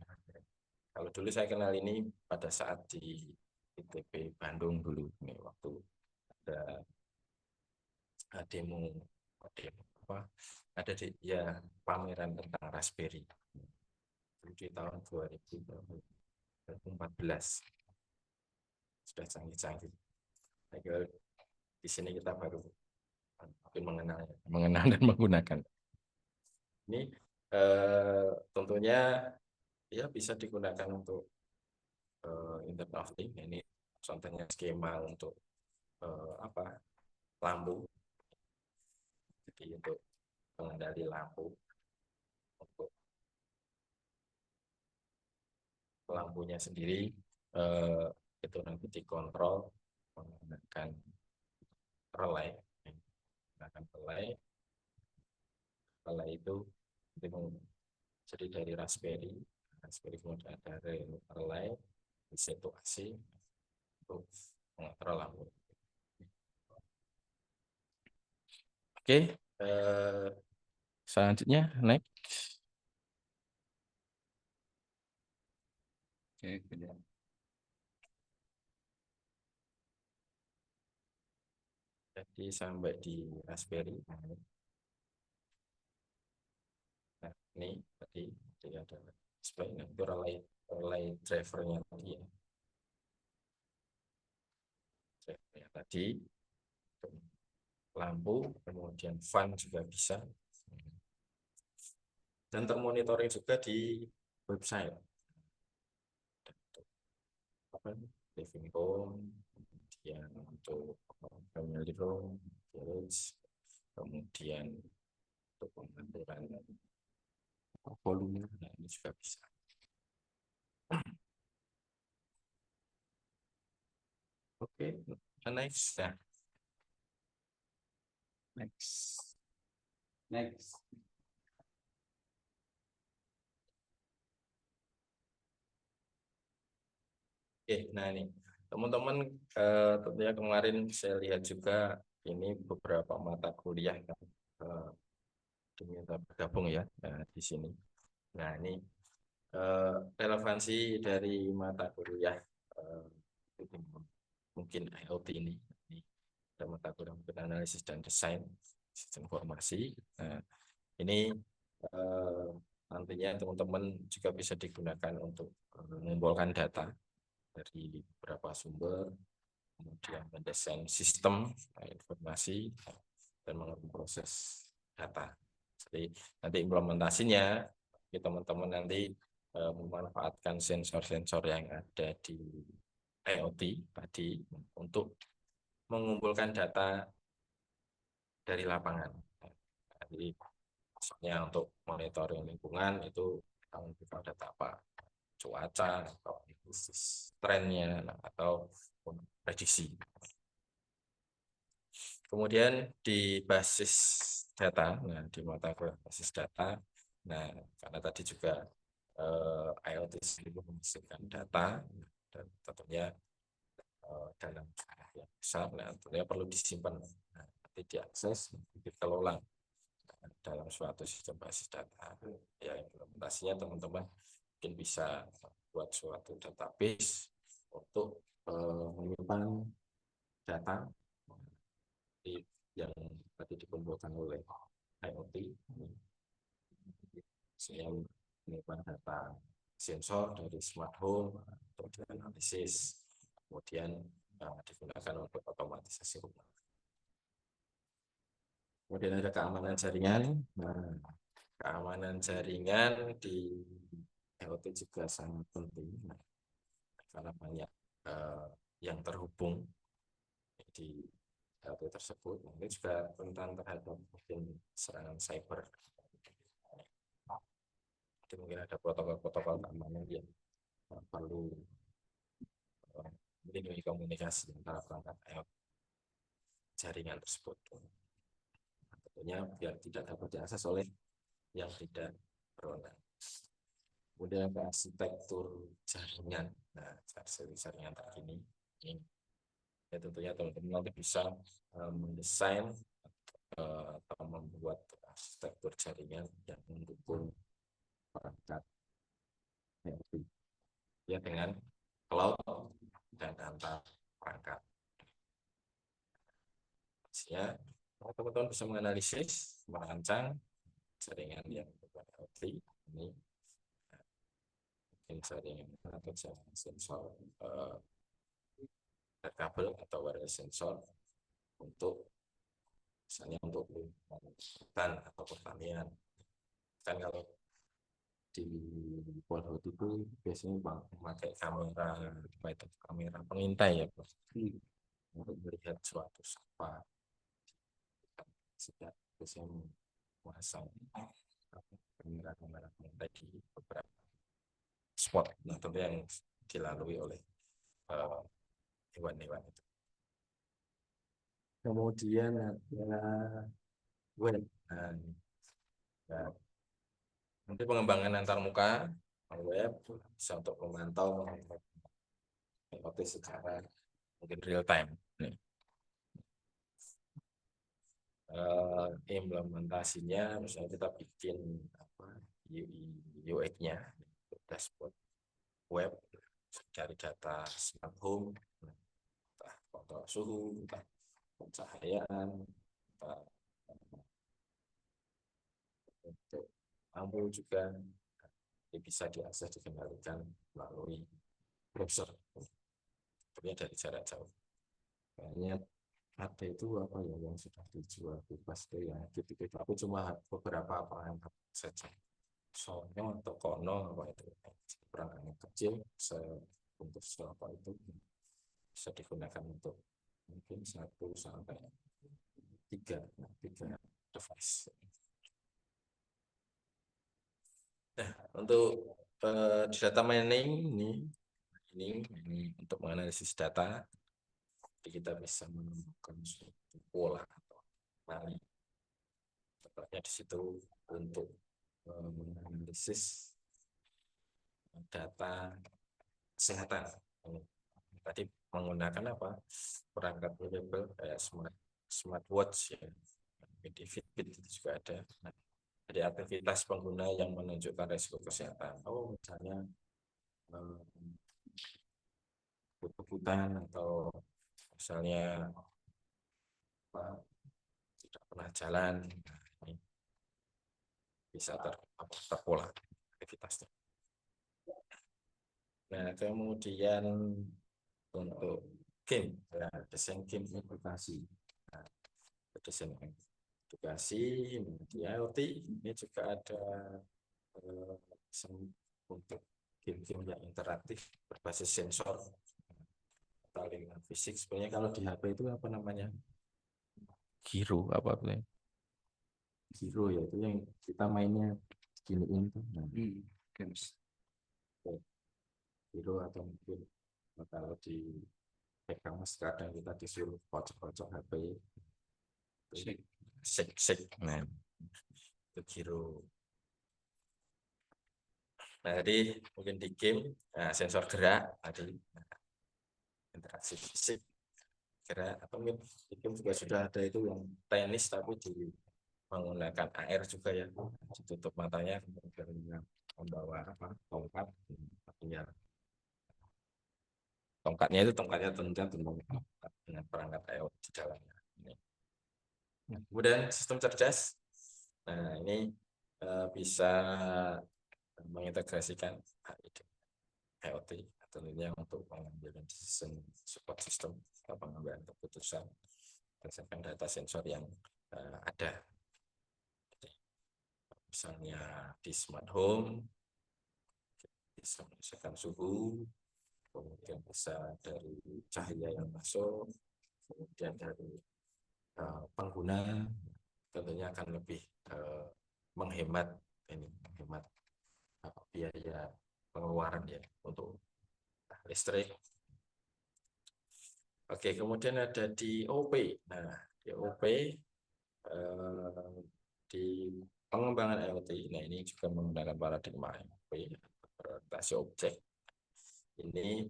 Kalau dulu saya kenal ini pada saat di ITB Bandung dulu, ini waktu ada demo apa, ada pameran tentang Raspberry di tahun 2014, sudah canggih-canggih. Di sini kita baru mengenal dan menggunakan. Ini tentunya ya bisa digunakan untuk Internet of Things. Ini contohnya skema untuk lampu. Jadi untuk pengendali lampu, untuk lampunya sendiri itu nanti dikontrol menggunakan relay, relay itu jadi dari Raspberry kemudian ada relay di situasi untuk mengontrol lampu. Oke, selanjutnya next. Oke, kemudian. Jadi sampai di Raspberry. Nah, ini tadi ada display, nah, itu relay drivernya tadi ya. Drivernya tadi, lampu, kemudian fan juga bisa. Dan termonitoring juga di website. Living room, kemudian untuk family room, village, kemudian untuk pengaturan volume, nah ini juga bisa. Oke, next. Nah. Next. Oke, nah ini teman-teman, tentunya kemarin saya lihat juga ini beberapa mata kuliah kan, diminta bergabung ya, di sini. Nah ini relevansi dari mata kuliah mungkin IoT ini ada mata kuliah mungkin analisis dan desain sistem informasi. Nah, ini nantinya teman-teman juga bisa digunakan untuk mengumpulkan data dari beberapa sumber, kemudian mendesain sistem informasi dan memproses data. Jadi nanti implementasinya teman-teman nanti memanfaatkan sensor-sensor yang ada di IoT tadi untuk mengumpulkan data dari lapangan. Jadi misalnya untuk monitoring lingkungan itu mengumpulkan data apa, cuaca atau trennya atau prediksi. Kemudian di basis data, nah di mata kuliah basis data, nah karena tadi juga IoT sendiri menghasilkan data dan tentunya dalam jumlah yang besar, nah tentunya perlu disimpan, nah, nanti diakses, dikelola dalam suatu sistem basis data. Ya implementasinya teman-teman mungkin bisa buat suatu database untuk menyimpan data yang tadi dikumpulkan oleh IoT, yang menyimpan data sensor dari smart home untuk dianalisis, kemudian digunakan untuk otomatisasi rumah. Kemudian ada keamanan jaringan. Nah, keamanan jaringan di IoT juga sangat penting, karena banyak yang terhubung di IoT tersebut. Ini juga rentan terhadap mungkin serangan cyber. Jadi mungkin ada protokol-protokol keamanan yang perlu melindungi komunikasi antara perangkat IoT jaringan tersebut. Tentunya biar tidak dapat diakses oleh yang tidak berwenang. Kemudian ke arsitektur jaringan. Nah, arsitektur jaringan terkini ini ya tentunya teman-teman nanti bisa mendesain atau membuat arsitektur jaringan yang mendukung perangkat IoT ya dengan cloud dan antar perangkat. Ya, teman-teman bisa menganalisis, merancang jaringan yang IoT ini, mungkin jaringan atau jaringan sensor kabel atau wireless sensor untuk misalnya untuk hutan atau pertanian. Kan kalau di Polhut itu biasanya memakai kamera pengintai ya, untuk melihat suatu sapa. Sejak biasanya memasang kamera pengintai di beberapa spot, nah tentu yang dilalui oleh hewan-hewan itu. Kemudian ada web. Nah, Nah, nanti pengembangan antarmuka web bisa untuk memantau IoT secara mungkin real time. Nih. Implementasinya misalnya kita bikin UX-nya dashboard web cari data smart home, entah kontrol suhu, entah pencahayaan, entah untuk lampu juga bisa diakses dikendalikan melalui browser, tentunya dari jarak jauh. Kayaknya ada itu apa ya yang sudah dijual bebas itu ya gitu-gitu. Aku cuma beberapa perangkat saja. Soalnya atau kono apa itu perangkat kecil untuk apa itu bisa digunakan untuk mungkin 1 sampai 3 device. Nah, untuk di data mining ini untuk menganalisis data, jadi kita bisa menemukan suatu pola atau mali. Tepatnya di situ untuk menganalisis data kesehatan. Tadi menggunakan apa? Perangkat wearable kayak smartwatch ya. Di Fitbit itu juga ada. Nah, ada aktivitas pengguna yang menunjukkan risiko kesehatan. Oh, misalnya kebut-kebutan atau misalnya apa, tidak pernah jalan, nah, ini bisa terpola aktivitasnya. Nah, kemudian untuk game, ya, desain game edukasi. Nah, desain edukasi di IoT ini juga ada untuk game-game yang interaktif berbasis sensor atau lingkungan fisik. Sebenarnya kalau di HP itu apa namanya? Giro apa tuh? Giro ya, itu yang kita mainnya giniin tuh. Nah, games. Giro atau mungkin kalau di pegang kadang kita disuruh pojok-pojok HP. Shake. Nah, itu giro. Nah, jadi mungkin di game sensor gerak tadi, interaksi fisik gerak, atau mungkin di game juga sudah ada itu yang tenis tapi menggunakan AR juga ya, ditutup matanya kemudian membawa tongkat, artinya tongkatnya tentunya dengan perangkat IoT di dalamnya. Kemudian sistem cerdas. Nah, ini bisa mengintegrasikan IoT tentunya untuk pengambilan decision support system atau pengambilan keputusan berdasarkan data sensor yang ada. Misalnya di smart home bisa menyesuaikan suhu, kemudian bisa dari cahaya yang masuk, kemudian dari pengguna, tentunya akan lebih menghemat biaya pengeluaran ya untuk listrik. Oke, kemudian ada di OP. Nah, di OP di pengembangan IoT, nah ini juga menggunakan paradigma OP, orientasi objek. Ini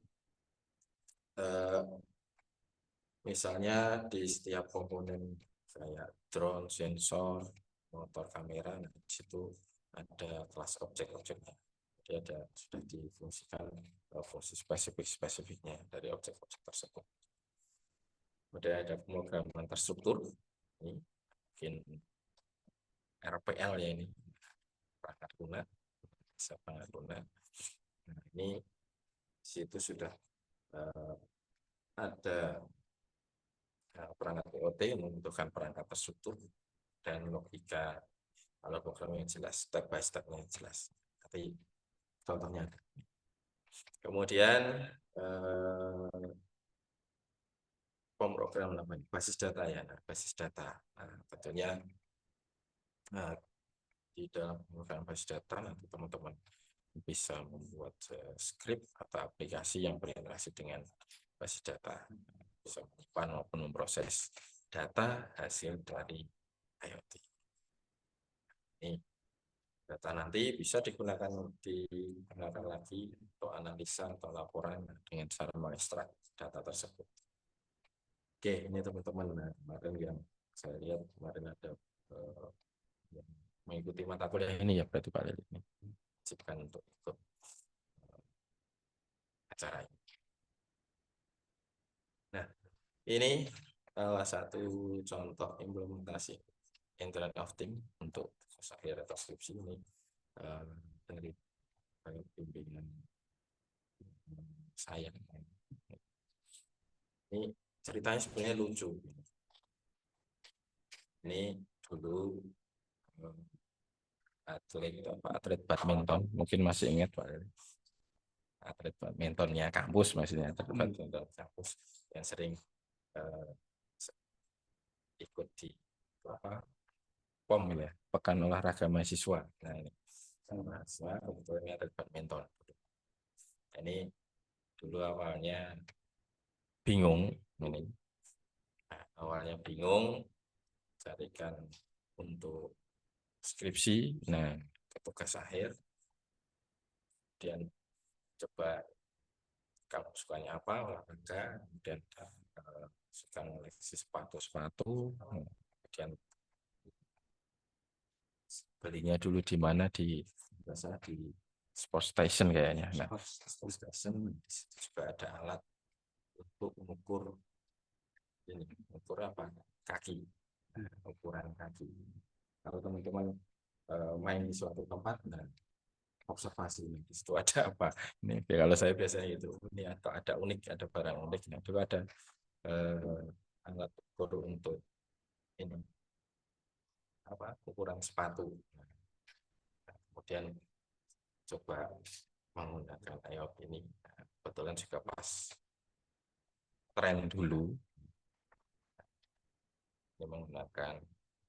misalnya di setiap komponen kayak drone, sensor, motor, kamera, nah di situ ada kelas objek-objeknya. Jadi sudah difungsikan fungsi spesifiknya dari objek-objek tersebut. Kemudian ada pemrograman terstruktur, ini mungkin RPL ya, ini perangkat lunak, bisa perangkat lunak. Nah, ini situ sudah ada perangkat IoT membutuhkan perangkat terstruktur dan logika. Kalau programnya jelas, step by step-nya jelas. Tapi contohnya. Kemudian pemrogram namanya basis data ya, basis data. Nah, tentunya di dalam pemrograman basis data nanti teman-teman bisa membuat script atau aplikasi yang berinteraksi dengan basis data, bisa menyimpan maupun memproses data hasil dari IoT. Ini Data nanti bisa digunakan lagi untuk analisa atau laporan dengan cara mengekstrak data tersebut. Oke, ini teman-teman. Nah, kemarin yang saya lihat kemarin ada yang mengikuti mata kuliah ini ya, berarti Pak Lili ini wajibkan untuk ikut acara ini. Nah, ini salah satu contoh implementasi Internet of Things untuk akhir atau skripsi ini dari bimbingan saya. Ini ceritanya sebenarnya lucu. Ini dulu atlet badminton, mungkin masih ingat Pak. Atlet badmintonnya kampus, maksudnya atlet badminton kampus yang sering ikut di POM ya, Pekan Olahraga Mahasiswa. Nah ini mahasiswa kebetulan atlet badminton. Ini dulu awalnya bingung ini. Nah, awalnya bingung carikan untuk skripsi. Nah, tugas akhir. Kemudian coba kamu sukanya apa, olahraga, kemudian suka ngoleksi sepatu-sepatu, kemudian belinya dulu di mana, di Sport Station kayaknya. Nah, Sport Station juga ada alat untuk mengukur ini, mengukur apa, kaki, ukuran kaki. Kalau teman-teman main di suatu tempat, nah observasi ini di situ ada apa. Ini kalau saya biasanya itu, ini atau ada unik, ada barang unik. Nah, itu ada alat ukur untuk ini apa, ukuran sepatu. Nah, kemudian coba menggunakan IoT ini. Nah, kebetulan juga pas tren dulu ini menggunakan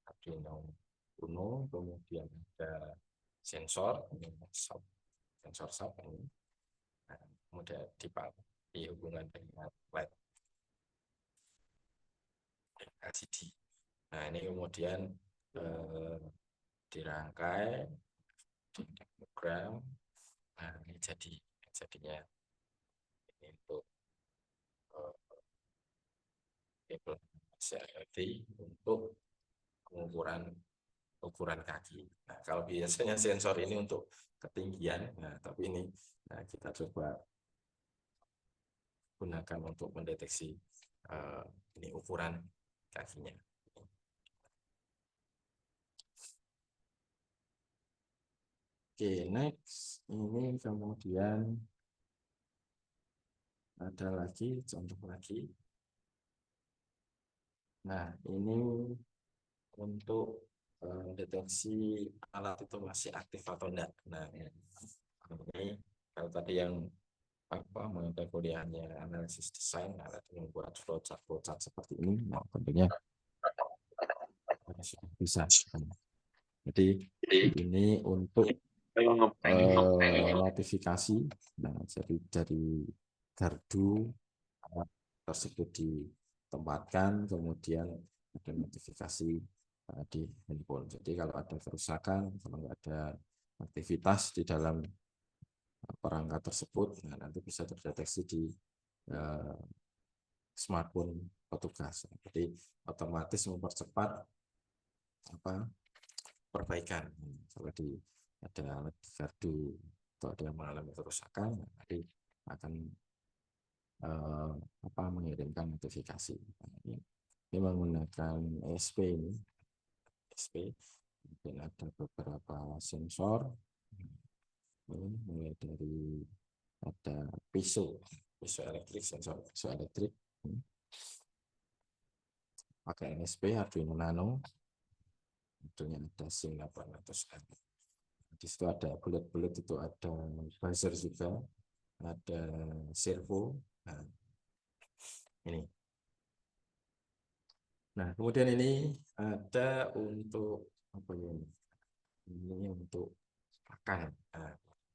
Arduino Uno, kemudian ada sensor SAP ini. Nah, kemudian dihubungkan dengan LED LCD. Nah, ini kemudian dirangkai, diprogram. Nah, ini jadinya ini untuk implementasi IoT untuk ukuran kaki. Nah, kalau biasanya sensor ini untuk ketinggian, nah tapi ini kita coba gunakan untuk mendeteksi ini ukuran kakinya. Oke, next ini kemudian ada lagi contoh lagi. Nah, ini untuk deteksi alat itu masih aktif atau enggak. Nah, ini kalau tadi yang mata kuliahnya analisis desain, alat membuat flowchart seperti ini, nah tentunya sudah bisa. Jadi ini untuk notifikasi, nah jadi dari gardu tersebut ditempatkan, kemudian ada notifikasi di handphone. Jadi kalau ada kerusakan, kalau nggak ada aktivitas di dalam perangkat tersebut, nah nanti bisa terdeteksi di smartphone petugas. Jadi otomatis mempercepat perbaikan. Kalau ada alat gardu atau ada yang mengalami kerusakan, nanti akan mengirimkan notifikasi. Ini menggunakan ESP ini. ESP, dan ada beberapa sensor. Ini mulai dari ada piezo elektrik, sensor piezo elektrik. Pakai NSP Arduino Nano. Tentunya ada SIM 800M. Di situ ada bulat-bulat, itu ada buzzer juga, ada servo. Nah, ini. Nah, kemudian ini ada untuk apa ya? Ini untuk pakan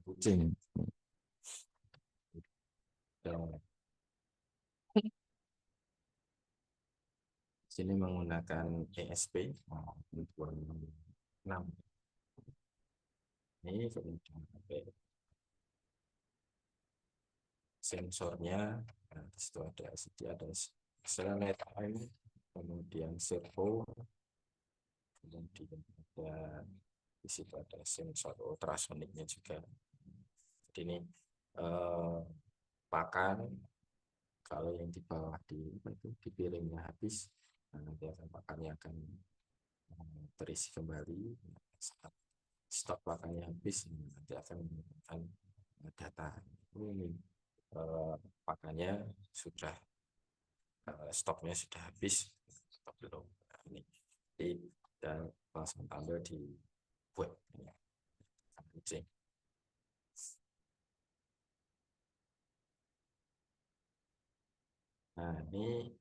kucing. Sini menggunakan ESP 6. ini, kemudian ada sensornya. Nah, di situ ada selenet air, kemudian servo, kemudian ada di situ ada sensor ultrasoniknya juga. Jadi ini pakan, kalau yang di bawah di piringnya habis, nah, nanti pakannya akan terisi kembali. Saat stok pakannya habis, nanti akan menggunakan data. Ini pakannya sudah stoknya sudah habis, stok belum. Nah, ini dan langsung tampil di web ini. Nah, ini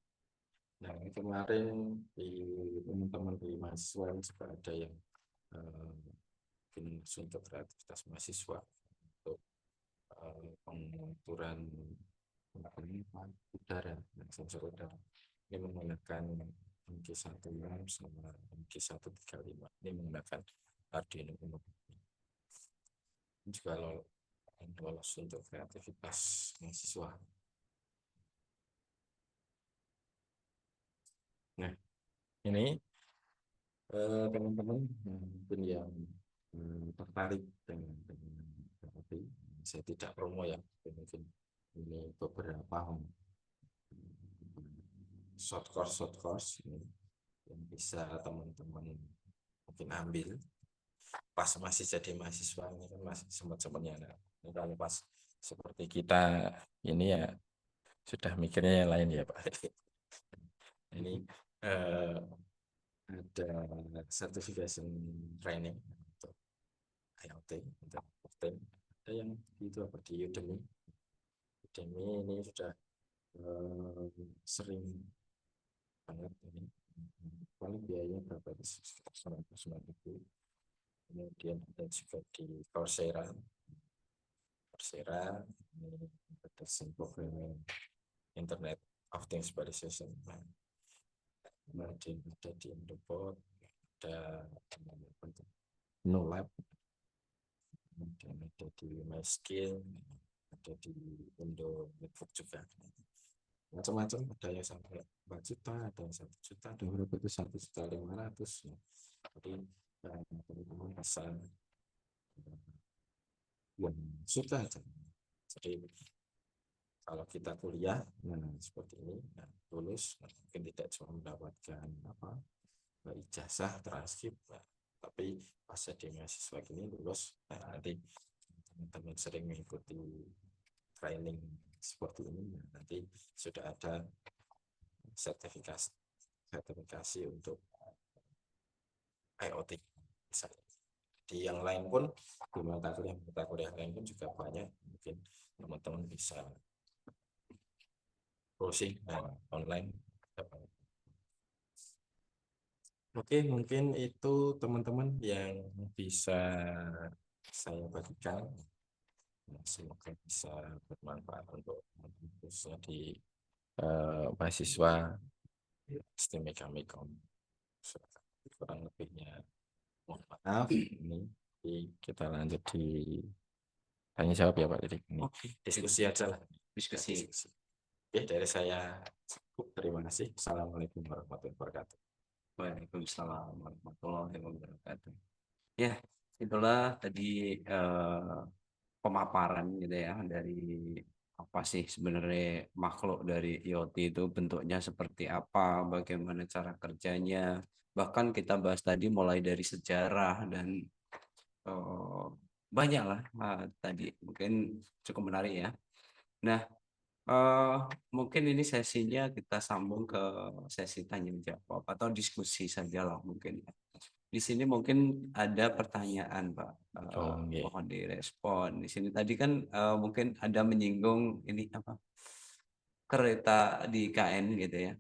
kemarin di teman-teman di mahasiswa juga ada yang bikin untuk kreativitas mahasiswa untuk pengukuran udara, sensor udara. Ini menggunakan MG16 sama MG135. Ini menggunakan Arduino Uno. Ini juga lolos untuk kreativitas mahasiswa. Nah, ini teman-teman mungkin yang tertarik dengan IoT, saya tidak promo ya, mungkin ini beberapa short course ini yang bisa teman-teman mungkin ambil pas masih jadi mahasiswa. Ini kan masih sempat-sempatnya. Nah, kalau pas seperti kita ini ya sudah mikirnya yang lain ya Pak. Ini ada certification training untuk IoT, untuk Octane. Ada yang itu apa di Udemy. Ini sudah sering banget ini. Paling biayanya berapa? Sekitar 100.000. Kemudian ada juga di Coursera. Ini ada programming Internet of Things Specialization. Kemudian ada di Indopod, ada NoLab, kemudian ada di MySkill, ada di Indo Network juga. Macam-macam, ada yang sampai 4 juta, ada yang 1 juta, ada berapa itu 1.500.000. Jadi teman-teman bisa yang suka aja. Jadi kalau kita kuliah, nah seperti ini, nah, lulus, nah, mungkin tidak cuma mendapatkan ijazah transkrip, nah, tapi pas jadi mahasiswa gini lulus, nah, nanti teman-teman sering mengikuti training seperti ini, nah, nanti sudah ada sertifikasi untuk IoT misalnya. Di yang lain pun, di mata kuliah lain pun juga banyak, mungkin teman-teman bisa browsing online. Oke, mungkin itu teman-teman yang bisa saya bagikan. Semoga bisa bermanfaat untuk khususnya di mahasiswa STEM Mekom. Kurang lebihnya mohon maaf. Ini kita lanjut di tanya jawab ya Pak Didik. Oke. Diskusi aja lah. Diskusi. Oke, dari saya cukup. Terima kasih. Assalamualaikum warahmatullahi wabarakatuh. Waalaikumsalam warahmatullahi wabarakatuh. Ya, itulah tadi pemaparan gitu ya dari apa sih sebenarnya makhluk dari IoT itu, bentuknya seperti apa, bagaimana cara kerjanya. Bahkan kita bahas tadi mulai dari sejarah dan banyak lah tadi, mungkin cukup menarik ya. Nah, mungkin ini sesinya kita sambung ke sesi tanya jawab atau diskusi saja lah mungkin. Di sini mungkin ada pertanyaan Pak, mohon direspon. Di sini tadi kan mungkin ada menyinggung ini apa, kereta di KN gitu ya.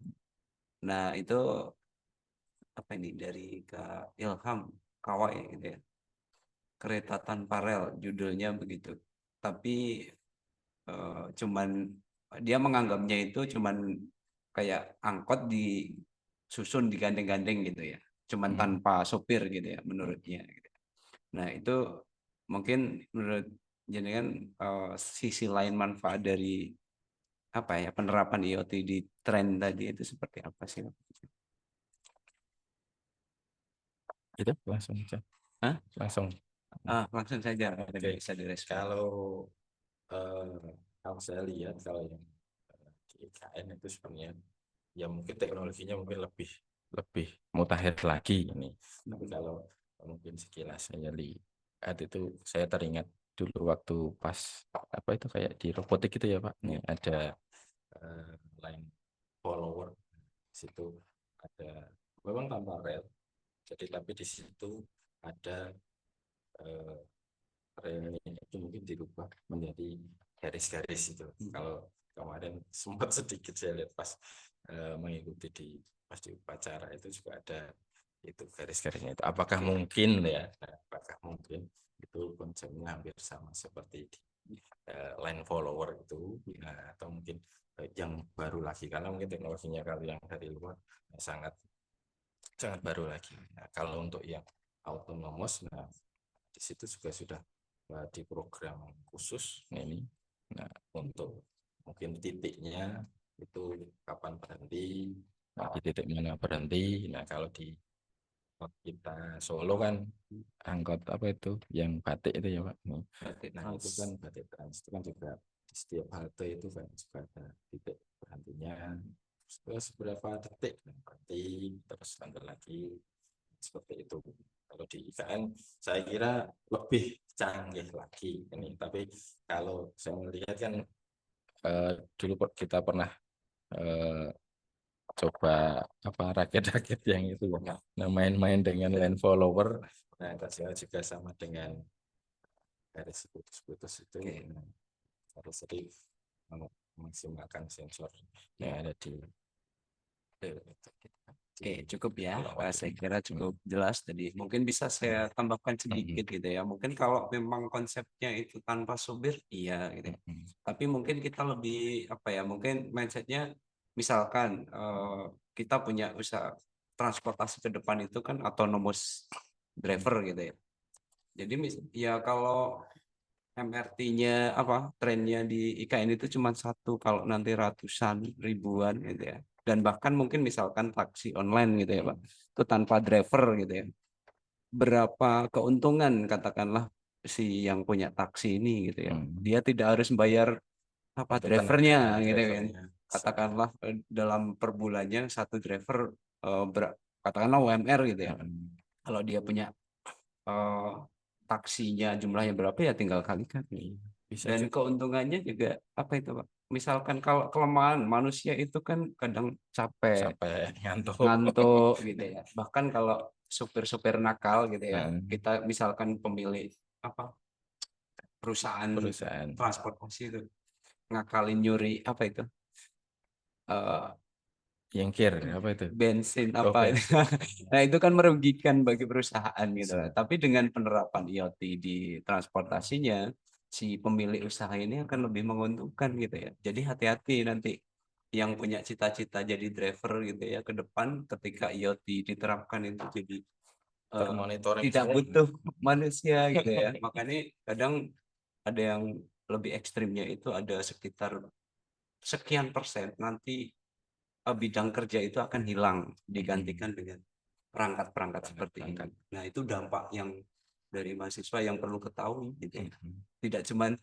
Nah itu apa ini dari Kak Ilham Kawai gitu ya. Kereta tanpa rel judulnya begitu. Tapi cuman dia menganggapnya itu cuman kayak angkot disusun digandeng-gandeng gitu ya, cuman tanpa sopir gitu ya menurutnya gitu. Nah itu mungkin menurut jenengan sisi lain manfaat dari apa ya penerapan IoT di tren tadi itu seperti apa sih? Itu langsung aja. Hah? Langsung. Langsung saja Oke. bisa direspon. Kalau saya lihat kalau yang di IKN itu sebenarnya ya mungkin teknologinya mungkin lebih mutakhir lagi ini. Tapi kalau mungkin sekilas saya lihat itu saya teringat dulu waktu pas apa itu kayak di robotik gitu ya Pak. Ini ada line follower, di situ ada memang tanpa rel. Jadi tapi di situ ada relnya itu mungkin dirubah menjadi garis-garis itu. Kalau kemarin sempat sedikit saya lihat pas mengikuti pas di upacara itu juga ada itu garis-garisnya itu. Apakah mungkin ya? Apakah mungkin itu konsepnya hampir sama seperti di line follower itu, atau mungkin yang baru lagi karena mungkin teknologinya kalau yang dari luar sangat sangat baru lagi. Nah, kalau untuk yang autonomous, nah di situ juga sudah di program khusus ini. Nah, untuk mungkin titiknya itu kapan berhenti, di titik mana berhenti. Nah, kalau di kita Solo kan angkot apa itu yang batik itu ya Pak. Nah, itu kan batik trans itu kan juga di setiap halte itu kan juga ada titik berhentinya. Terus berapa detik berhenti, terus lanjut lagi seperti itu. Kalau di IKN saya kira lebih canggih lagi ini. Tapi kalau saya melihat kan dulu kita pernah coba apa rakit-rakit yang itu ya. Nah, main-main dengan line follower. Nah, saya juga sama dengan garis putus-putus itu. Nah, harus jadi memaksimalkan sensor yang ada di Oke, cukup ya. Saya kira cukup jelas tadi. Mungkin bisa saya tambahkan sedikit gitu ya. Mungkin kalau memang konsepnya itu tanpa supir, iya gitu ya. Tapi mungkin kita lebih apa ya? Mungkin mindsetnya, misalkan kita punya usaha transportasi ke depan itu kan autonomous driver gitu ya. Jadi ya kalau MRT-nya apa trennya di IKN itu cuma satu, kalau nanti ratusan ribuan gitu ya. Dan bahkan mungkin misalkan taksi online gitu ya Pak, itu tanpa driver gitu ya. Berapa keuntungan katakanlah si yang punya taksi ini gitu ya. Dia tidak harus bayar apa drivernya gitu kan. Katakanlah dalam per bulannya satu driver katakanlah UMR gitu ya. Kalau dia punya taksinya jumlahnya berapa ya tinggal kalikan. Dan keuntungannya juga apa itu Pak? Misalkan kalau kelemahan manusia itu kan kadang capek, sampai ngantuk gitu ya. Bahkan kalau supir-supir nakal gitu ya, kita misalkan pemilik apa perusahaan transportasi itu ngakalin nyuri apa itu? Yengkir apa itu? Bensin apa itu. Nah, itu kan merugikan bagi perusahaan gitu. Tapi dengan penerapan IoT di transportasinya, si pemilik usaha ini akan lebih menguntungkan gitu ya. Jadi hati-hati nanti yang punya cita-cita jadi driver gitu ya ke depan ketika IoT diterapkan itu jadi tidak butuh manusia gitu ya. Makanya kadang ada yang lebih ekstrimnya itu ada sekitar sekian persen nanti bidang kerja itu akan hilang digantikan dengan perangkat-perangkat seperti ini. Nah, itu dampak yang dari mahasiswa yang perlu ketahui gitu. Tidak cuman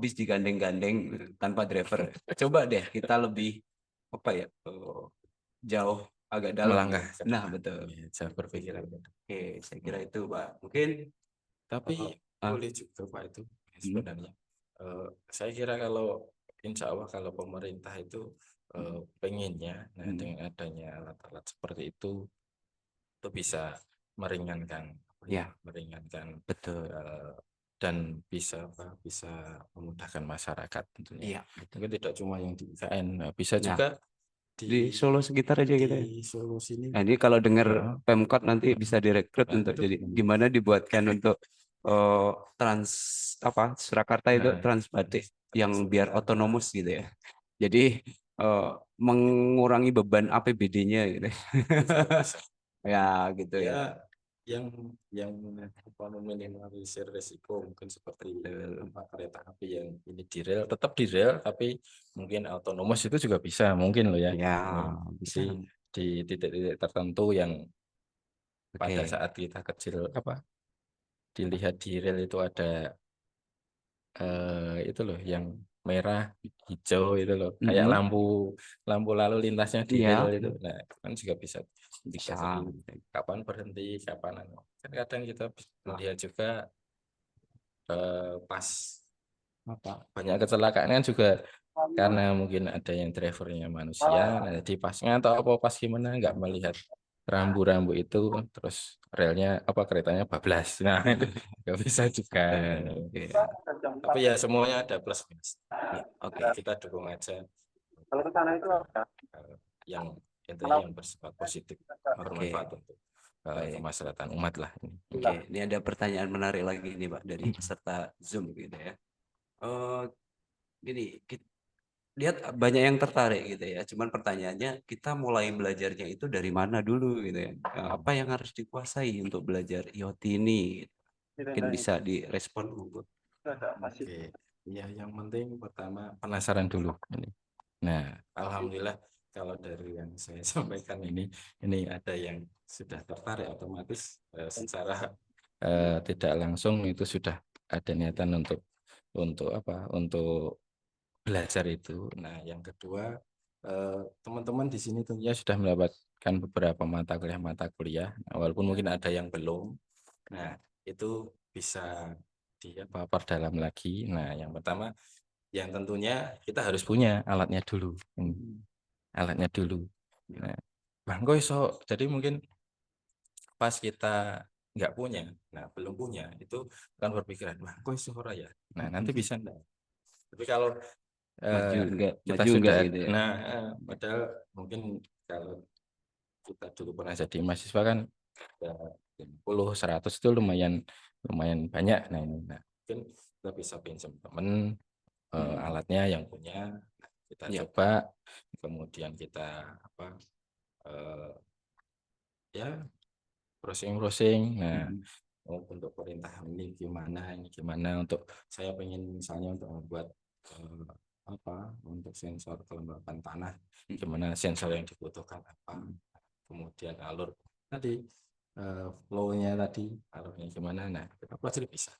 bis digandeng-gandeng tanpa driver. Coba deh kita lebih apa ya jauh agak dalam. Melangkah. Nah, betul. Saya berpikiran. Oke, saya kira itu Pak. Mungkin tapi boleh juga Pak itu sebenarnya. Saya kira kalau insya Allah kalau pemerintah itu pengennya dengan adanya alat-alat seperti itu bisa meringankan betul dan bisa memudahkan masyarakat tentunya. Mungkin tidak cuma yang di IKN, bisa juga di Solo sekitar aja gitu ya. Di Solo sini. Nah, ini kalau dengar Pemkot nanti bisa direkrut untuk jadi gimana dibuatkan untuk Surakarta itu Transbatik yang biar otonomus gitu ya. Jadi mengurangi beban APBD-nya gitu. Ya gitu ya. yang meminimalisir resiko mungkin seperti kereta api yang ini di rel, tetap di rel tapi mungkin otonomous itu juga bisa mungkin loh ya. Ya, bisa. Jadi di titik-titik tertentu yang pada Oke. saat kita kecil dilihat di rel itu ada itu loh yang merah hijau itu loh kayak lampu lalu lintasnya di Iya, rel itu. Nah kan juga bisa bisa. jadi kapan berhenti kapan kan kadang kita melihat juga pas banyak kecelakaan kan juga karena mungkin ada yang drivernya manusia, nah jadi pasnya atau apa pas gimana nggak melihat rambu-rambu itu terus relnya keretanya bablas, nah itu nggak bisa juga. Oke. Tapi ya semuanya ada plus minus. Ya, oke. Kita dukung aja Kalau ke sana itu apa? yang intinya yang bersifat positif, Oke. bermanfaat untuk Baik. kemaslahatan umat lah. Oke, ini ada pertanyaan menarik lagi nih Pak dari peserta Zoom gitu ya. Gini, lihat banyak yang tertarik gitu ya. Cuman pertanyaannya kita mulai belajarnya itu dari mana dulu gitu ya. Apa yang harus dikuasai untuk belajar IoT ini? Mungkin bisa direspon monggo. Oke, ya yang penting pertama penasaran dulu ini. Nah, alhamdulillah kalau dari yang saya sampaikan ini ada yang sudah tertarik otomatis secara tidak langsung itu sudah ada niatan untuk belajar itu. Nah, yang kedua teman-teman di sini tentunya sudah mendapatkan beberapa mata kuliah. Nah, walaupun mungkin ada yang belum. Nah, itu bisa perdalam lagi. Nah, yang pertama yang tentunya kita harus punya alatnya dulu. Alatnya dulu. Nah, Bang Koiso, jadi mungkin pas kita nggak punya, belum punya, itu kan berpikiran, Bang Koiso ora ya. Nah, nanti bisa enggak? Tapi kalau kita sudah, gitu ya. padahal mungkin kalau kita dulu pernah jadi mahasiswa kan 10-100 itu lumayan banyak. Nah, mungkin kita bisa pinjam temen alatnya yang punya, kita coba, kemudian kita ya browsing. Nah, untuk perintah ini gimana untuk saya pengen misalnya untuk membuat untuk sensor kelembapan tanah, gimana sensor yang dibutuhkan apa, kemudian alur tadi flow-nya tadi alurnya gimana. Nah, kita pelajari bisa.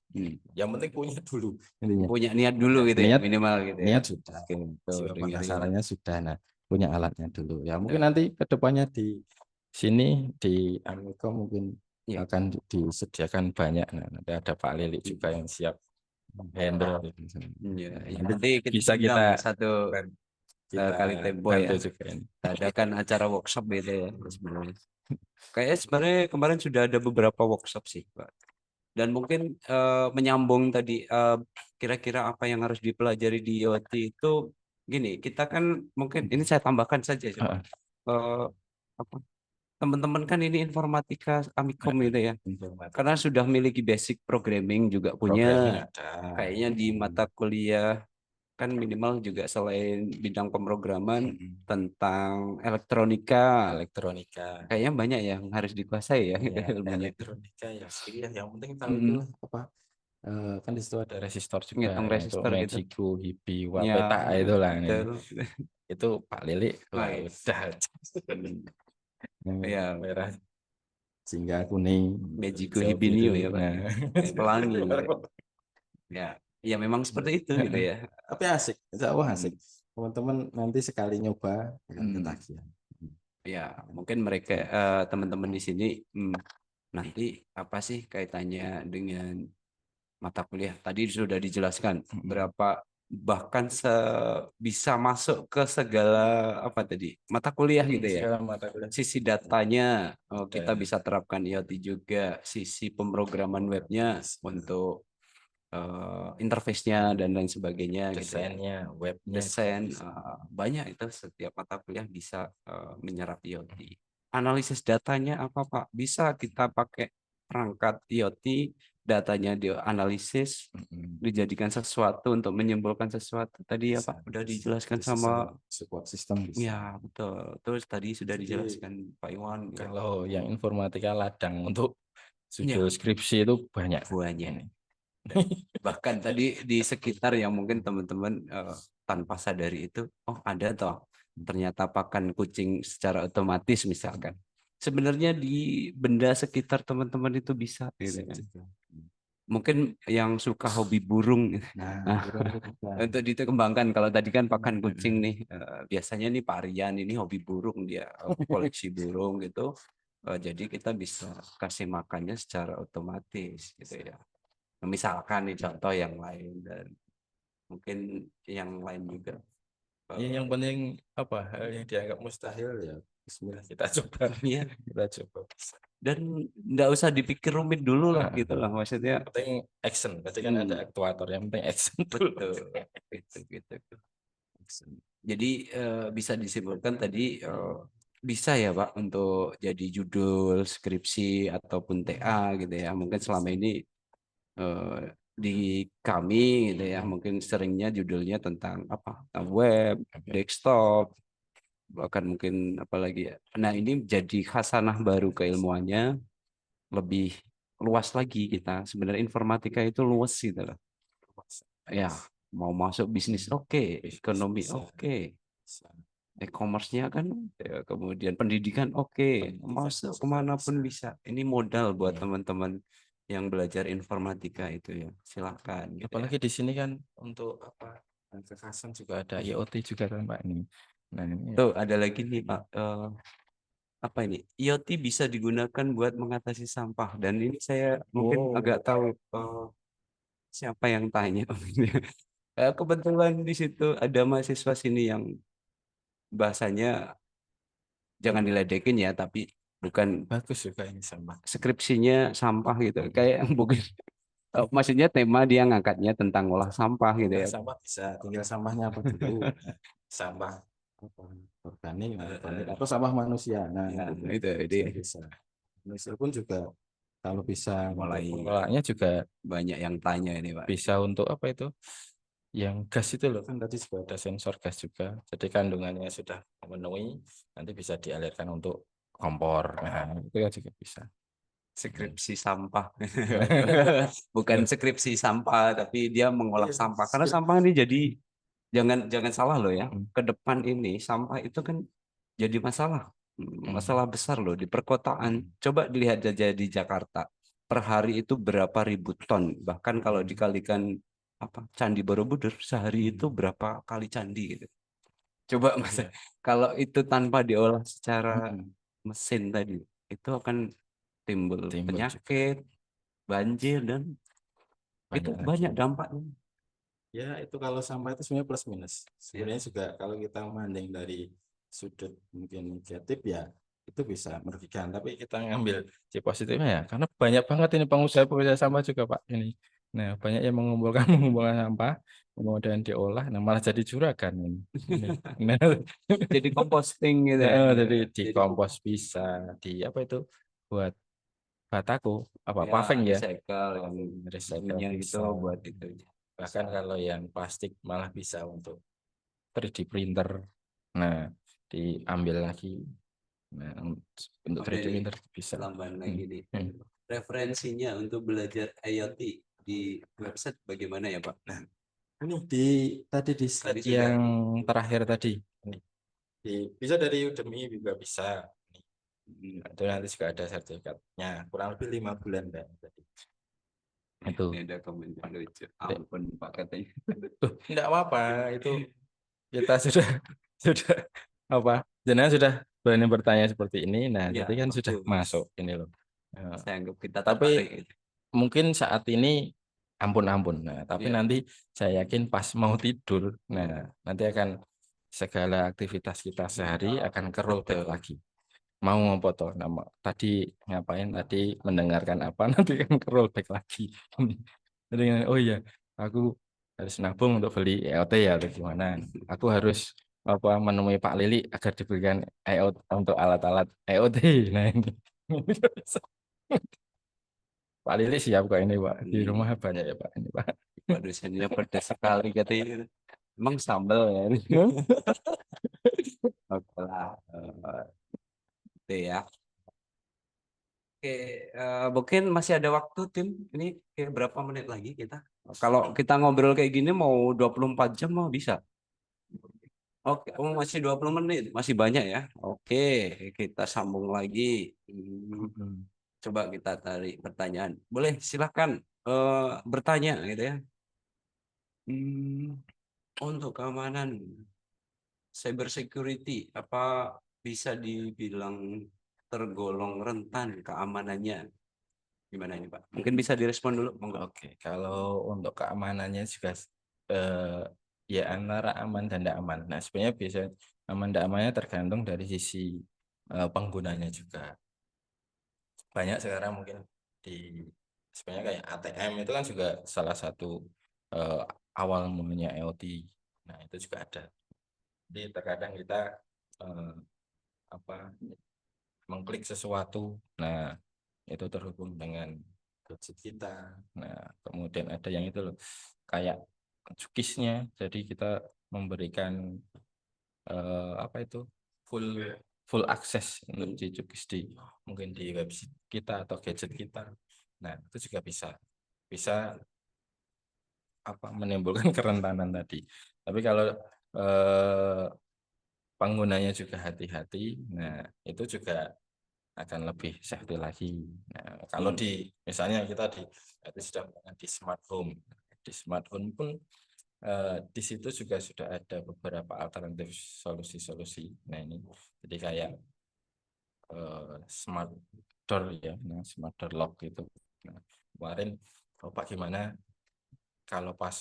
Yang penting punya dulu intinya. Punya niat dulu gitu ya, minimal gitu ya. Niat sudah, jiwa penasarannya sudah. Nah, punya alatnya dulu ya. Mungkin nanti kedepannya di sini di Amikom mungkin akan disediakan banyak. Nah, nanti ada Pak Lili juga yang siap handle. Nanti Bisa kita satu kali tempo ya. juga ini. Adakan acara workshop gitu ya sebenarnya. Kayaknya sebenarnya kemarin sudah ada beberapa workshop sih, Pak. Dan mungkin menyambung tadi kira-kira apa yang harus dipelajari di IoT itu gini, kita kan mungkin ini saya tambahkan saja coba. Teman-teman kan ini informatika Amikom gitu ya. Karena sudah memiliki basic programming juga punya. Kayaknya di mata kuliah kan minimal juga selain bidang pemrograman tentang elektronika kayaknya banyak yang harus dikuasai ya, ilmunya. Elektronika ya yang penting tahu itu kan di situ ada resistor juga, Ngitung resistor gitu. Magiku, Hibi, Wapeta itulah itu Pak Lili udah ya merah sehingga kuning Magiku Hibinio ya Pak. Pelangi ya memang seperti itu gitu ya. Tapi asik, insya Allah asik. Teman-teman nanti sekali nyoba ketagihan. Ya mungkin mereka teman-teman di sini nanti apa sih kaitannya dengan mata kuliah tadi sudah dijelaskan berapa bahkan bisa masuk ke segala apa tadi mata kuliah gitu ya. Sisi datanya kita bisa terapkan IoT juga, sisi pemrograman webnya untuk interface-nya dan lain sebagainya, desainnya, gitu. webnya, desain banyak itu setiap mata kuliah bisa menyerap IoT. Analisis datanya apa Pak? Bisa kita pakai perangkat IoT, datanya dianalisis, dijadikan sesuatu untuk menyimpulkan sesuatu. Tadi ya Pak, udah dijelaskan sama support system. Ya betul. Terus tadi sudah dijelaskan Pak Iwan. Kalau yang informatika ladang untuk judul skripsi itu banyak. Banyak. Dan bahkan tadi di sekitar yang mungkin teman-teman tanpa sadari itu, oh ada toh ternyata pakan kucing secara otomatis misalkan. Sebenarnya di benda sekitar teman-teman itu bisa gitu kan. Mungkin yang suka hobi burung, untuk dikembangkan. Kalau tadi kan pakan kucing nih, biasanya nih Pak Rian ini hobi burung, dia koleksi burung gitu. Jadi kita bisa kasih makannya secara otomatis gitu ya. Misalkan nih contoh yang lain, dan mungkin yang lain juga. Ya, yang penting apa hal yang dianggap mustahil ya Bismillah kita coba. Iya. Kita coba. Dan nggak usah dipikir rumit dulu lah gitu lah maksudnya. Yang penting action. Berarti kan ada aktuator, yang penting action dulu. Betul. Gitu. Jadi bisa disimpulkan tadi bisa ya Pak untuk jadi judul skripsi ataupun TA gitu ya. Mungkin selama ini di kami gitu ya, mungkin seringnya judulnya tentang apa? Tentang web, desktop, bahkan mungkin apalagi ya. Nah, ini jadi khasanah baru keilmuannya, lebih luas lagi kita. Sebenarnya informatika itu luas gitu loh. Ya, mau masuk bisnis oke, ekonomi oke. E-commerce-nya kan, ya, kemudian pendidikan oke, masuk kemanapun bisa. Ini modal buat teman-teman yang belajar informatika itu ya, silahkan. Gitu Apalagi di sini kan untuk apa kekhasan juga ada IoT juga kan Pak ini. Nah ini Tuh ada lagi nih Pak, apa ini? IoT bisa digunakan buat mengatasi sampah, dan ini saya mungkin agak tahu siapa yang tanya. Kebetulan di situ ada mahasiswa sini yang bahasanya jangan diledekin ya, tapi bukan bagus juga ini sampah. skripsinya sampah gitu, kayak mungkin maksudnya tema dia ngangkatnya tentang olah sampah gitu ya. Sampah bisa, tinggal sampahnya apa dulu. Sampah apa, organik atau sampah manusia. Nah, itu bisa. Manusia pun juga kalau bisa mulai pengolahannya juga banyak yang tanya ini Pak. bisa untuk apa itu? Yang gas itu loh kan tadi juga ada sensor gas juga. Jadi kandungannya sudah memenuhi, nanti bisa dialirkan untuk kompor. Nah, itu kan juga bisa. Skripsi sampah. Bukan skripsi sampah, tapi dia mengolah sampah. Karena sampah ini jadi jangan salah loh ya. Ke depan ini sampah itu kan jadi masalah besar loh di perkotaan. Coba dilihat aja di Jakarta. Per hari itu berapa ribu ton. Bahkan kalau dikalikan apa Candi Borobudur sehari itu berapa kali candi gitu. Coba Mas, kalau itu tanpa diolah secara mesin tadi, itu akan timbul penyakit, banjir, dan itu banyak dampaknya. Ya itu kalau sampah itu sebenarnya plus minus. Sebenarnya juga kalau kita memandang dari sudut mungkin negatif ya itu bisa merugikan. Tapi kita ngambil si positifnya ya, karena banyak banget ini pengusaha sampah juga Pak ini. Nah banyak yang mengumpulkan sampah, kemudian diolah, nah malah jadi juragan ini. Nah, Jadi composting gitu ya. jadi dikompos bisa di apa itu buat bataku apa Ya, paving ya, recycle yang recycle isunya itu bisa. buat itu. Bahkan kalau yang plastik malah bisa untuk 3D printer. Nah, diambil lagi. Nah, untuk 3D printer bisa. Tambahan lagi nih. Referensinya untuk belajar IoT di website bagaimana ya Pak? Nah, Ini tadi di slide Tadi yang terakhir tadi. Ini. Bisa dari Udemy juga bisa. Itu nanti juga ada sertifikatnya. Kurang lebih 5 bulan kan tadi. Itu. Ini ada komentar lucu. Ampun Pak katanya. Enggak apa-apa, itu kita sudah apa? Jenengan sudah berani bertanya seperti ini. Nah, Ya, jadi kan sudah bagus. masuk ini loh. Saya anggap kita Tapi tertarik. mungkin saat ini ampun-ampun. Nah, tapi Iya. nanti saya yakin pas mau tidur, nah nanti akan segala aktivitas kita sehari akan ke rollback lagi. Mau foto nama tadi ngapain, tadi mendengarkan apa, nanti kan ke rollback lagi. Jadi oh iya, aku harus nabung untuk beli EOT ya atau gimana. Aku harus apa menemui Pak Lili agar diberikan EOT untuk alat-alat EOT. Nah ini. Pak Lili siap kok ini Pak. Di rumah banyak ya Pak ini Pak. Pak dosennya pedas sekali katanya. Emang sambal ya. Oke lah. Itu ya. Oke, mungkin masih ada waktu tim. Ini kayak berapa menit lagi kita? Kalau kita ngobrol kayak gini mau 24 jam mau bisa. Oke, masih 20 menit, masih banyak ya. Oke, kita sambung lagi. Coba kita tarik pertanyaan. Boleh, silahkan bertanya gitu ya. Untuk keamanan cyber security, apa bisa dibilang tergolong rentan keamanannya? Gimana ini Pak? Mungkin bisa direspon dulu, monggo. Oke, kalau untuk keamanannya juga ya antara aman dan tidak aman. Nah, sebenarnya biasa aman tidak amannya tergantung dari sisi penggunanya juga. Banyak sekarang mungkin di sebenarnya kayak ATM itu kan juga salah satu eh, awal mulanya IoT. Nah, itu juga ada. Jadi terkadang kita eh, apa mengklik sesuatu, nah itu terhubung dengan gadget kita. Nah, kemudian ada yang itu loh, kayak cookiesnya. Jadi kita memberikan apa itu full full akses untuk di cookies di mungkin di website kita atau gadget kita. Nah, itu juga bisa bisa apa menimbulkan kerentanan tadi. Tapi kalau eh, penggunanya juga hati-hati, nah itu juga akan lebih safety lagi. Nah, kalau di misalnya kita itu sudah di smart home, di smart home pun di situ juga sudah ada beberapa alternatif solusi-solusi. Nah ini jadi kayak smart door ya, nah, smart door lock gitu. Nah, kemarin coba gimana kalau pas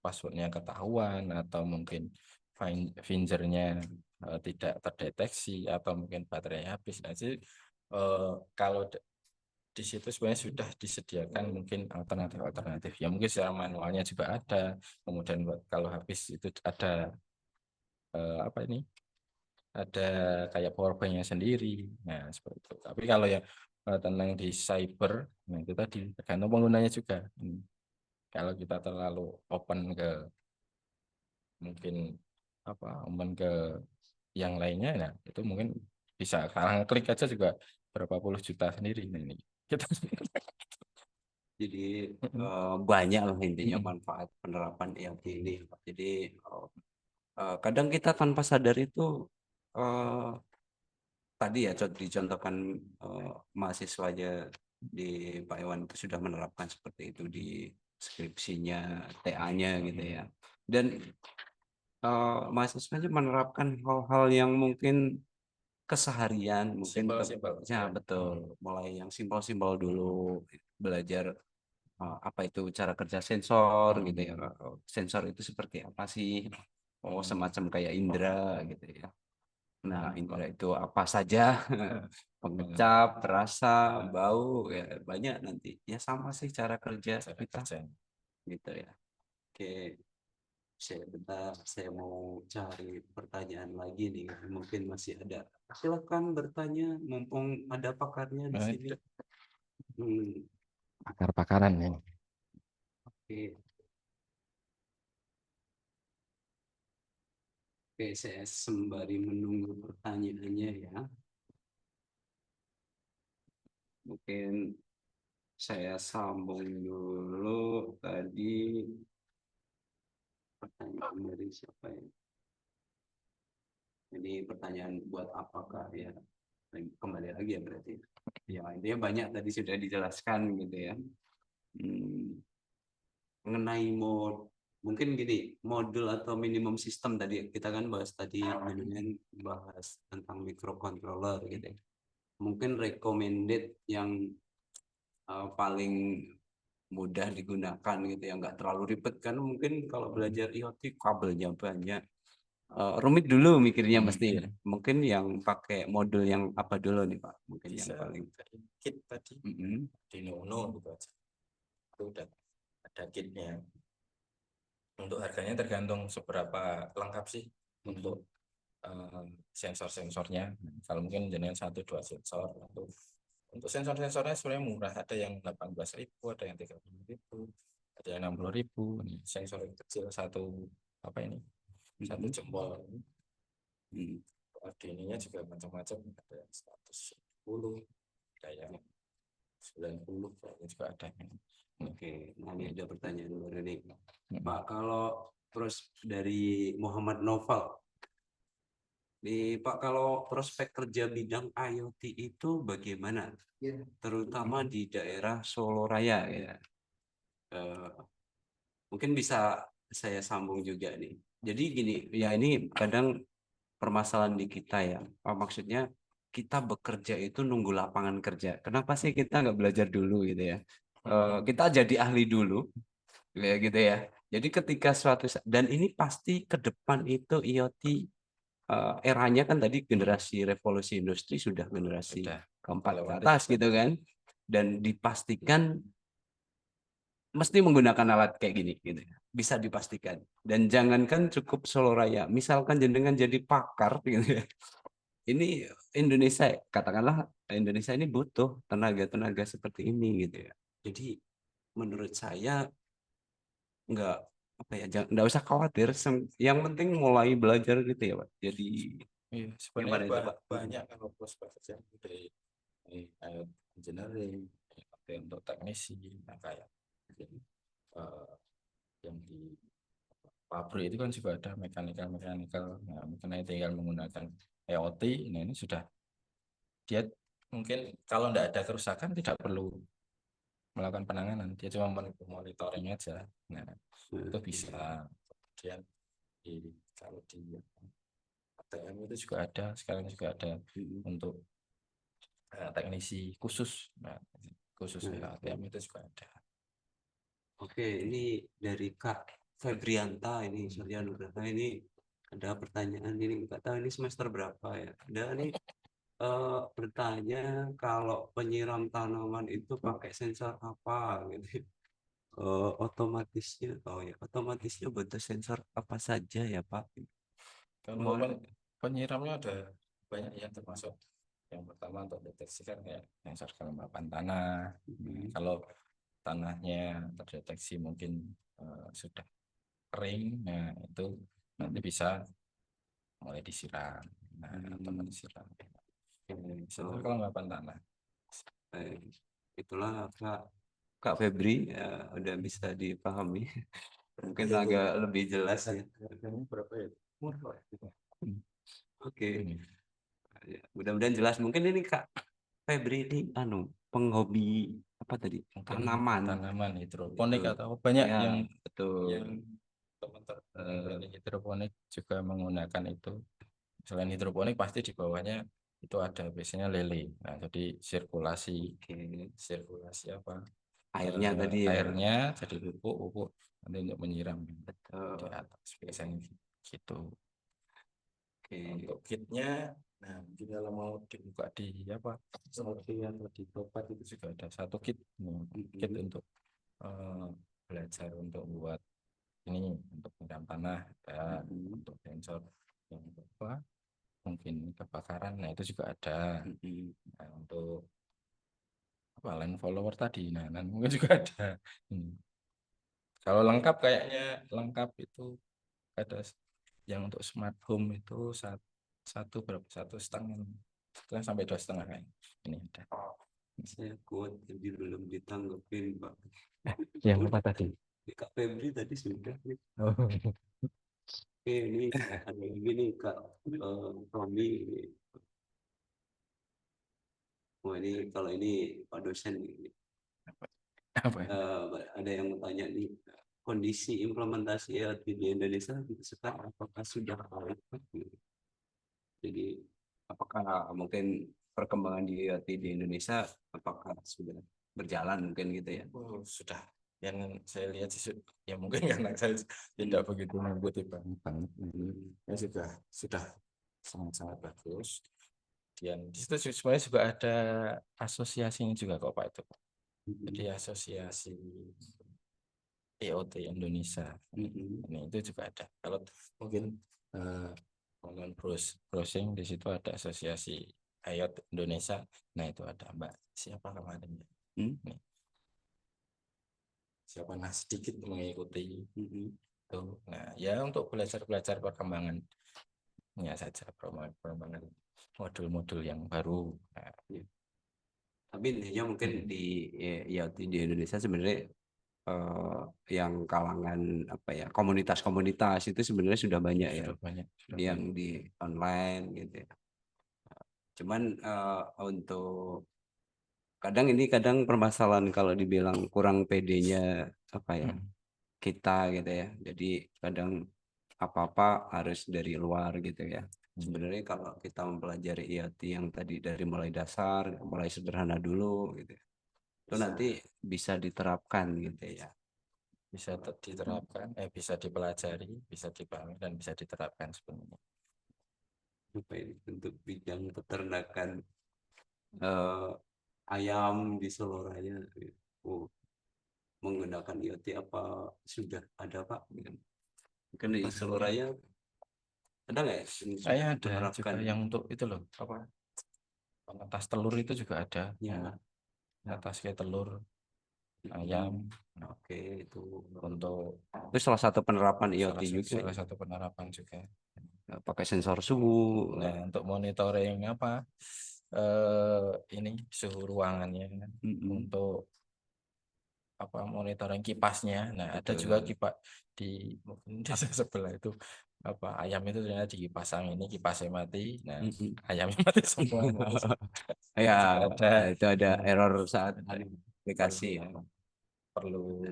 passwordnya ketahuan atau mungkin fingernya tidak terdeteksi atau mungkin baterai habis. Nah, jadi kalau di situ sebenarnya sudah disediakan mungkin alternatif-alternatif ya mungkin secara manualnya juga ada, kemudian kalau habis itu ada apa ini ada kayak powerbanknya sendiri. Nah seperti itu. Tapi kalau yang tentang di cyber, nah itu tadi tergantung penggunanya juga. Kalau kita terlalu open ke mungkin open ke yang lainnya, nah itu mungkin bisa salah klik aja juga berapa puluh juta sendiri. Nah, ini kita Jadi banyak lah intinya manfaat penerapan IoT ini, Pak. Jadi kadang kita tanpa sadar itu eh, tadi ya dicontohkan mahasiswanya di Pak Iwan itu sudah menerapkan seperti itu di skripsinya, TA-nya gitu ya. Dan mahasiswanya menerapkan hal-hal yang mungkin keseharian, mungkin simpel-simpel. ya betul, mulai yang simpel-simpel dulu, belajar apa itu cara kerja sensor gitu ya. Sensor itu seperti apa sih? Oh, semacam kayak indera gitu ya. Nah, indera itu apa saja? Pengecap, rasa, bau, ya banyak nanti. Ya sama sih cara kerja kita gitu ya. Oke, saya bentar, saya mau cari pertanyaan lagi nih. Mungkin masih ada. Silakan bertanya, mumpung ada pakarnya di sini. Pakar-pakaran ya. Oke. Oke, saya sembari menunggu pertanyaannya ya. Mungkin saya sambung dulu tadi pertanyaan dari siapa ya? Jadi pertanyaan buat apakah ya? Kembali lagi ya berarti. Ya, intinya banyak tadi sudah dijelaskan gitu ya. Mengenai mungkin gini, modul atau minimum sistem tadi kita kan bahas tadi bahas tentang microcontroller gitu ya. Mungkin recommended yang paling mudah digunakan gitu ya, nggak terlalu ribet kan. Mungkin kalau belajar IoT kabelnya banyak, rumit dulu mikirnya mesti. Mungkin yang pakai modul yang apa dulu nih Pak? Mungkin Bisa yang paling kit tadi di Nono gitu aja. Itu udah ada kitnya. Untuk harganya tergantung seberapa lengkap sih untuk sensor-sensornya. Kalau mungkin jenengan 1-2 sensor untuk sensor-sensornya sebenarnya murah, ada yang 18.000, ada yang 30.000, ada yang 60.000. Nih, sensor yang kecil satu apa ini satu jempol. Ininya juga macam-macam, ada yang 110, ada yang 90 kayaknya juga ada. Oke, nah ini ada pertanyaan baru nih. Hmm. Pak, kalau terus dari Muhammad Noval, Pak, kalau prospek kerja bidang IoT itu bagaimana? Terutama di daerah Solo Raya ya. Eh, Mungkin bisa saya sambung juga nih. Jadi gini, ya ini kadang permasalahan di kita ya. Maksudnya kita bekerja itu nunggu lapangan kerja. Kenapa sih kita nggak belajar dulu gitu ya? Kita jadi ahli dulu, ya gitu ya. Jadi ketika dan ini pasti ke depan itu IoT eranya kan tadi generasi revolusi industri sudah generasi Sudah keempat ke lewat atas gitu kan. Dan dipastikan mesti menggunakan alat kayak gini gitu ya. Bisa dipastikan. Dan jangankan cukup Solo Raya, misalkan jenengan jadi pakar gitu ya. Ini Indonesia, katakanlah Indonesia ini butuh tenaga-tenaga seperti ini gitu ya. Jadi menurut saya nggak apa ya, nggak usah khawatir. Yang penting mulai belajar gitu ya, Pak. Jadi Iya, gimana sebenarnya itu, Pak? banyak kalau prospek kerja dari engineering, ada untuk teknisi, nah kayak eh, yang di pabrik itu kan juga ada mekanikal, nah mengenai tinggal menggunakan IoT, nah ini sudah dia mungkin kalau tidak ada kerusakan tidak perlu melakukan penanganan, dia cuma monitoring aja, nah itu bisa. Kemudian kalau di ATM itu juga ada, sekarang juga ada untuk teknisi khusus, nah khusus ya, ATM itu juga ada. Oke, ini dari Kak Febrianta ini sarjana berapa ini ada pertanyaan ini nggak tahu ini semester berapa ya. Ada nih bertanya kalau penyiram tanaman itu pakai sensor apa gitu. Otomatisnya butuh sensor apa saja ya Pak? Kalau penyiramnya ada banyak ya, termasuk yang pertama untuk deteksi kan kayak sensor kelembapan tanah. Nah, kalau tanahnya terdeteksi mungkin sudah kering, nah itu nanti bisa mulai disiram. Nah, otomatis siram. Sensor kelembapan tanah. Itulah Kak Febri ya, udah bisa dipahami. Mungkin agak lebih jelas ya. Berapa ya? Oke. Ya, mudah-mudahan jelas. Mungkin ini Kak Febri ini penghobi apa tadi? Tanaman hidroponik atau banyak ya, yang betul. teman-teman hidroponik juga menggunakan itu. Selain hidroponik pasti di bawahnya itu ada biasanya lele. Nah, jadi sirkulasi apa? Airnya tadi ya. Airnya jadi pupuk nanti untuk menyiram di atas biasanya gitu. Untuk kitnya, nah mungkin kalau mau dibuka di apa Shopee atau di Topat itu juga ada satu kit, kit untuk belajar untuk buat ini untuk menyiram tanah, untuk sensor yang apa mungkin kebakaran, nah itu juga ada. Nah, untuk apa line follower tadi, nah mungkin juga ada. Kalau lengkap kayaknya lengkap itu ada yang untuk smart home itu satu berapa 1,5 sampai 2,5 kayaknya. Ini ada. Saya kuat jadi belum ditanggepin Pak. Yang apa tadi? Kak Febri tadi sudah. Oh. Oke, ini ada lagi nih Kak Tommy. Oh ini kalau ini Pak dosen ini. Apa? Ada yang bertanya nih, kondisi implementasi IoT di Indonesia sekarang apakah sudah baik? Jadi apakah mungkin perkembangan di IoT di Indonesia apakah sudah berjalan mungkin gitu ya? Oh, sudah. Yang saya lihat sih ya mungkin karena saya tidak begitu mengikuti banget. Ya sudah sangat-sangat bagus. Dan di situ sebenarnya juga ada asosiasinya juga kok Pak itu. Jadi asosiasi IoT Indonesia. Ini itu juga ada. Kalau mungkin teman browsing di situ ada asosiasi IoT Indonesia. Nah itu ada Mbak siapa kemarin ya? Nih. Siapa nah sedikit mengikuti itu. Nah ya untuk belajar perkembangannya saja, perkembangan modul-modul yang baru. Nah, Tapi intinya mungkin di IoT di Indonesia sebenarnya yang kalangan apa ya, komunitas-komunitas itu sebenarnya sudah banyak ya, Sudah banyak, yang di online gitu ya. Cuman untuk kadang permasalahan kalau dibilang kurang PD-nya apa ya, Hmm. kita gitu ya. Jadi kadang apa-apa harus dari luar gitu ya. Sebenarnya kalau kita mempelajari IoT yang tadi dari mulai dasar, mulai sederhana dulu gitu, itu nanti bisa diterapkan gitu ya. Bisa diterapkan, bisa dipelajari, bisa dipahami dan bisa diterapkan sebenarnya. Apa ini, untuk bidang peternakan eh, ayam di Solo Raya, oh, menggunakan IoT apa sudah ada Pak? Mungkin di Solo Raya ada nggak ya yang Saya sudah ada juga menerapkan yang untuk itu loh, apa, penetas telur itu juga ada. ya? Penetas kayak telur ayam. Oke, itu Untuk itu salah satu penerapan IoT juga salah ya. satu penerapan juga. Pakai sensor suhu. Nah, untuk monitoring apa, ini suhu ruangannya, untuk apa, monitoring kipasnya. Nah, ada juga Betul. kipas di mungkin desa sebelah itu, apa, ayam itu ternyata dipasang ini, kipasnya mati. Nah, ayamnya mati semua. Ya, Ada itu ada error saat ada aplikasi ya. perlu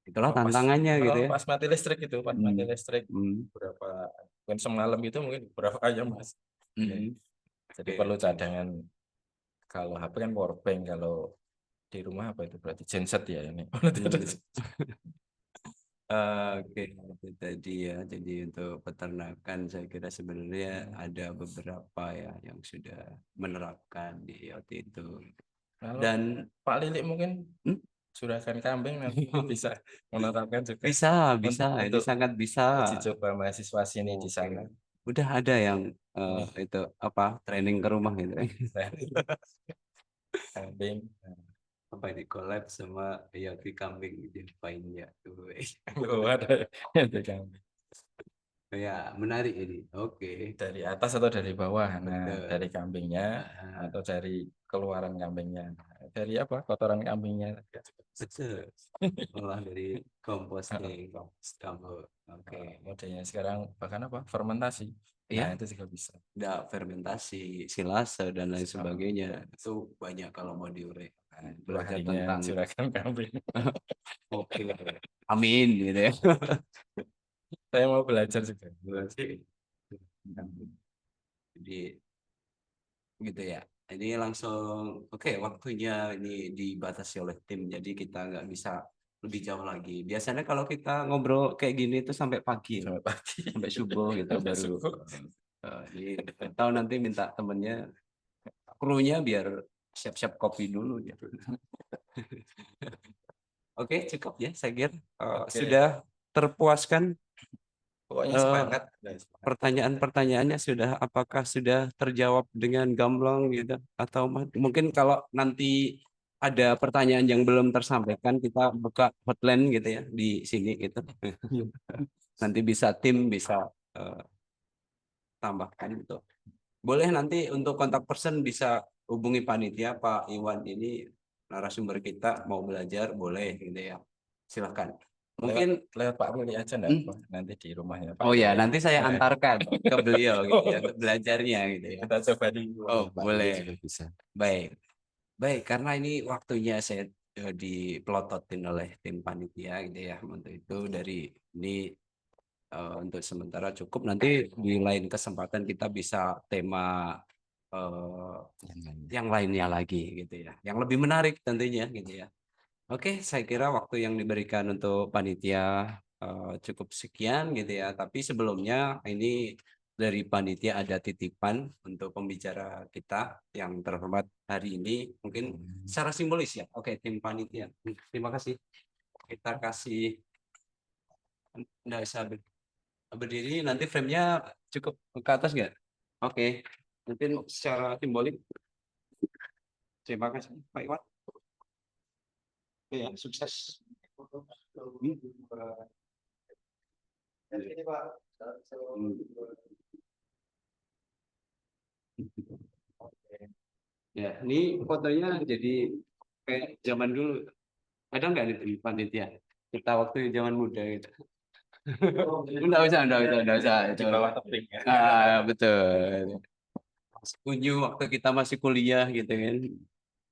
Itulah apa, tantangannya gitu ya. pas mati listrik itu, pas mati listrik Hmm. berapa, mungkin semalam itu mungkin berapa ayam, Mas. Jadi Oke. perlu cadangan. Kalau HP kan power bank, kalau di rumah apa itu berarti genset ya ini. Oke, itu tadi ya. Jadi untuk peternakan saya kira sebenarnya ada beberapa ya yang sudah menerapkan di IoT itu. Kalau Dan Pak Lilik mungkin Hmm? surahkan kambing nanti bisa menerapkan juga bisa, ini untuk sangat bisa. uji coba mahasiswa sini di Oke. sana. Udah ada yang itu apa training ke rumah gitu. Kambing. Apa ini collab sama IoT kambing diapain ya tuh. Oh, ada kambing. Ya, menarik ini. Oke. Dari atas atau dari bawah? Nah, Betul. dari kambingnya Ah, atau dari keluaran kambingnya? Dari apa? Kotoran kambingnya. betul. Olah dari composting, kamu. Oke. Modelnya sekarang bahkan apa? Fermentasi. Nah, Iya, itu juga bisa. ada fermentasi, silase dan lain sebagainya. Itu banyak kalau mau diurai. Nah, Belajar harinya tentang silakan kambing. oke. Amin gitu ya. Saya mau belajar juga. Jadi gitu ya. Ini langsung oke, waktunya ini dibatasi oleh tim, jadi kita nggak bisa lebih jauh lagi. Biasanya kalau kita ngobrol kayak gini itu sampai pagi, Sampai pagi. sampai subuh gitu Sampai baru. subuh. Ini tahu nanti minta temennya, krunya biar siap-siap kopi dulu gitu. Oke, cukup ya, saya kira Oke. sudah terpuaskan. Pokoknya Eh, semangat. pertanyaan-pertanyaannya sudah apakah sudah terjawab dengan gamblang gitu atau mungkin kalau nanti ada pertanyaan yang belum tersampaikan kita buka hotline gitu ya di sini gitu. Nanti bisa tim bisa eh, tambahkan gitu. Boleh nanti untuk kontak person bisa hubungi panitia Pak Iwan ini narasumber kita mau belajar boleh gitu ya. Silakan. Mungkin Lewat Pak Lili aja enggak? Hmm? Nanti di rumahnya Pak Oh ya, Lili. nanti saya antarkan ke beliau gitu ya, Oh, untuk belajarnya gitu ya. kita coba di Oh, Pak Lili boleh. juga bisa. Baik. Baik, karena ini waktunya saya dipelototin oleh tim panitia gitu ya. Untuk itu dari ini untuk sementara cukup. Nanti di lain kesempatan kita bisa tema eh, yang lainnya lagi gitu ya. Yang lebih menarik tentunya gitu ya. Oke, saya kira waktu yang diberikan untuk panitia cukup sekian gitu ya. Tapi sebelumnya ini dari panitia ada titipan untuk pembicara kita yang terhormat hari ini. Mungkin secara simbolis ya. Oke, tim panitia. Terima kasih. Kita kasih Nggak usah berdiri. Nanti frame-nya cukup ke atas nggak? Oke. Mungkin secara simbolik. Terima kasih Pak Iwan. Oke, ya, sukses. Ini Pak. Hmm. Ya, ini fotonya jadi kayak zaman dulu. Ada nggak di panitia? Kita waktu zaman muda gitu. Enggak usah. Di bawah tebing ya. Betul. Unyu waktu kita masih kuliah gitu kan.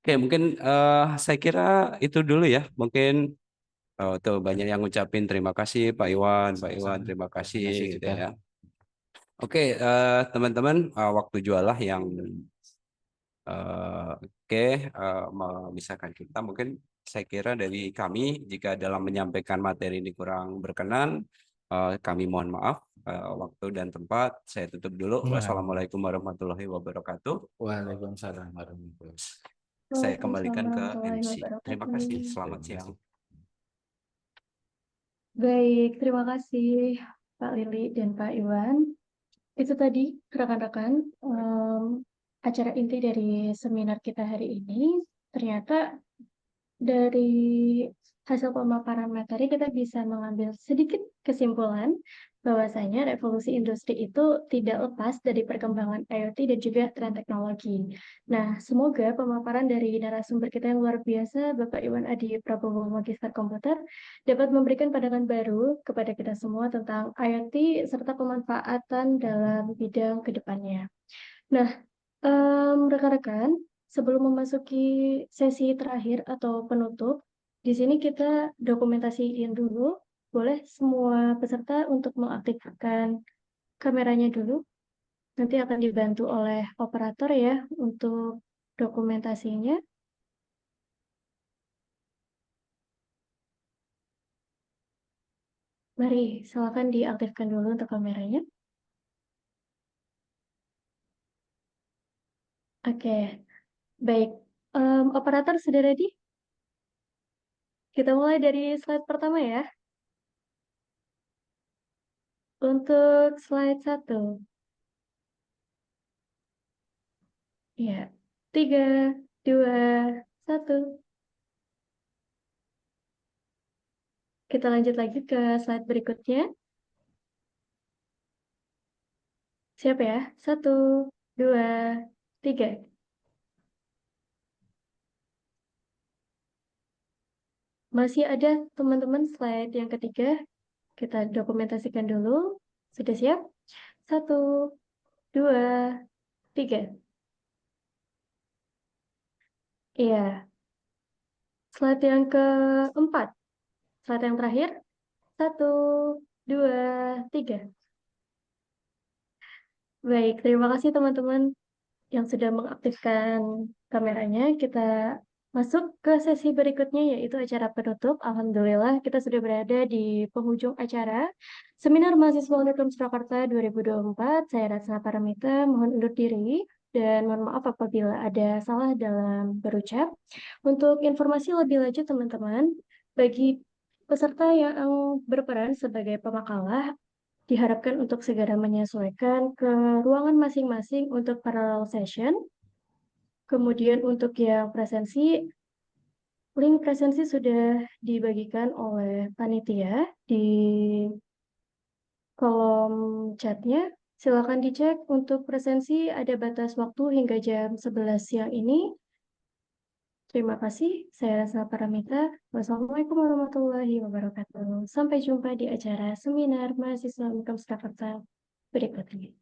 Oke, mungkin saya kira itu dulu ya. Mungkin tuh banyak yang ngucapin terima kasih Pak Iwan, terima kasih gitu ya. Oke, teman-teman, waktu jualah yang memisahkan kita. Mungkin saya kira dari kami jika dalam menyampaikan materi ini kurang berkenan, kami mohon maaf. Waktu dan tempat saya tutup dulu. Wassalamualaikum warahmatullahi wabarakatuh. Waalaikumsalam warahmatullahi wabarakatuh. Saya kembalikan ke Waalaikumsalam MC. Terima warahmatullahi kasih. wabarakatuh. Selamat siang. Baik, terima kasih Pak Lili dan Pak Iwan. Itu tadi rekan-rekan acara inti dari seminar kita hari ini. Ternyata dari hasil pemaparan materi kita bisa mengambil sedikit kesimpulan bahwasanya revolusi industri itu tidak lepas dari perkembangan IoT dan juga tren teknologi. Nah, semoga pemaparan dari narasumber kita yang luar biasa, Bapak Iwan Adi Prabowo, Magister Komputer, dapat memberikan pandangan baru kepada kita semua tentang IoT serta pemanfaatan dalam bidang kedepannya. Nah, rekan-rekan, sebelum memasuki sesi terakhir atau penutup, di sini kita dokumentasiin dulu. Boleh semua peserta untuk mengaktifkan kameranya dulu. Nanti akan dibantu oleh operator ya untuk dokumentasinya. Mari, silakan diaktifkan dulu untuk kameranya. Oke, baik. Operator sudah ready? Kita mulai dari slide pertama ya. Untuk slide 1. Ya, 3, 2, 1. Kita lanjut lagi ke slide berikutnya. Siap ya? 1, 2, 3. Masih ada teman-teman slide yang ketiga. Kita dokumentasikan dulu. Sudah siap? 1, 2, 3. Iya. Slide yang keempat. Slide yang terakhir. 1, 2, 3. Baik, terima kasih teman-teman yang sudah mengaktifkan kameranya. Kita masuk ke sesi berikutnya, yaitu acara penutup. Alhamdulillah, kita sudah berada di penghujung acara Seminar Mahasiswa Unikom Surakarta 2024. Saya Ratna Paramita, mohon undur diri dan mohon maaf apabila ada salah dalam berucap. Untuk informasi lebih lanjut, teman-teman, bagi peserta yang berperan sebagai pemakalah, diharapkan untuk segera menyesuaikan ke ruangan masing-masing untuk parallel session. Kemudian untuk yang presensi, link presensi sudah dibagikan oleh panitia di kolom chatnya. Silakan dicek untuk presensi, ada batas waktu hingga jam 11 siang ini. Terima kasih, saya Rasa Paramita. Wassalamualaikum warahmatullahi wabarakatuh. Sampai jumpa di acara seminar mahasiswa Unikom Surakarta berikutnya.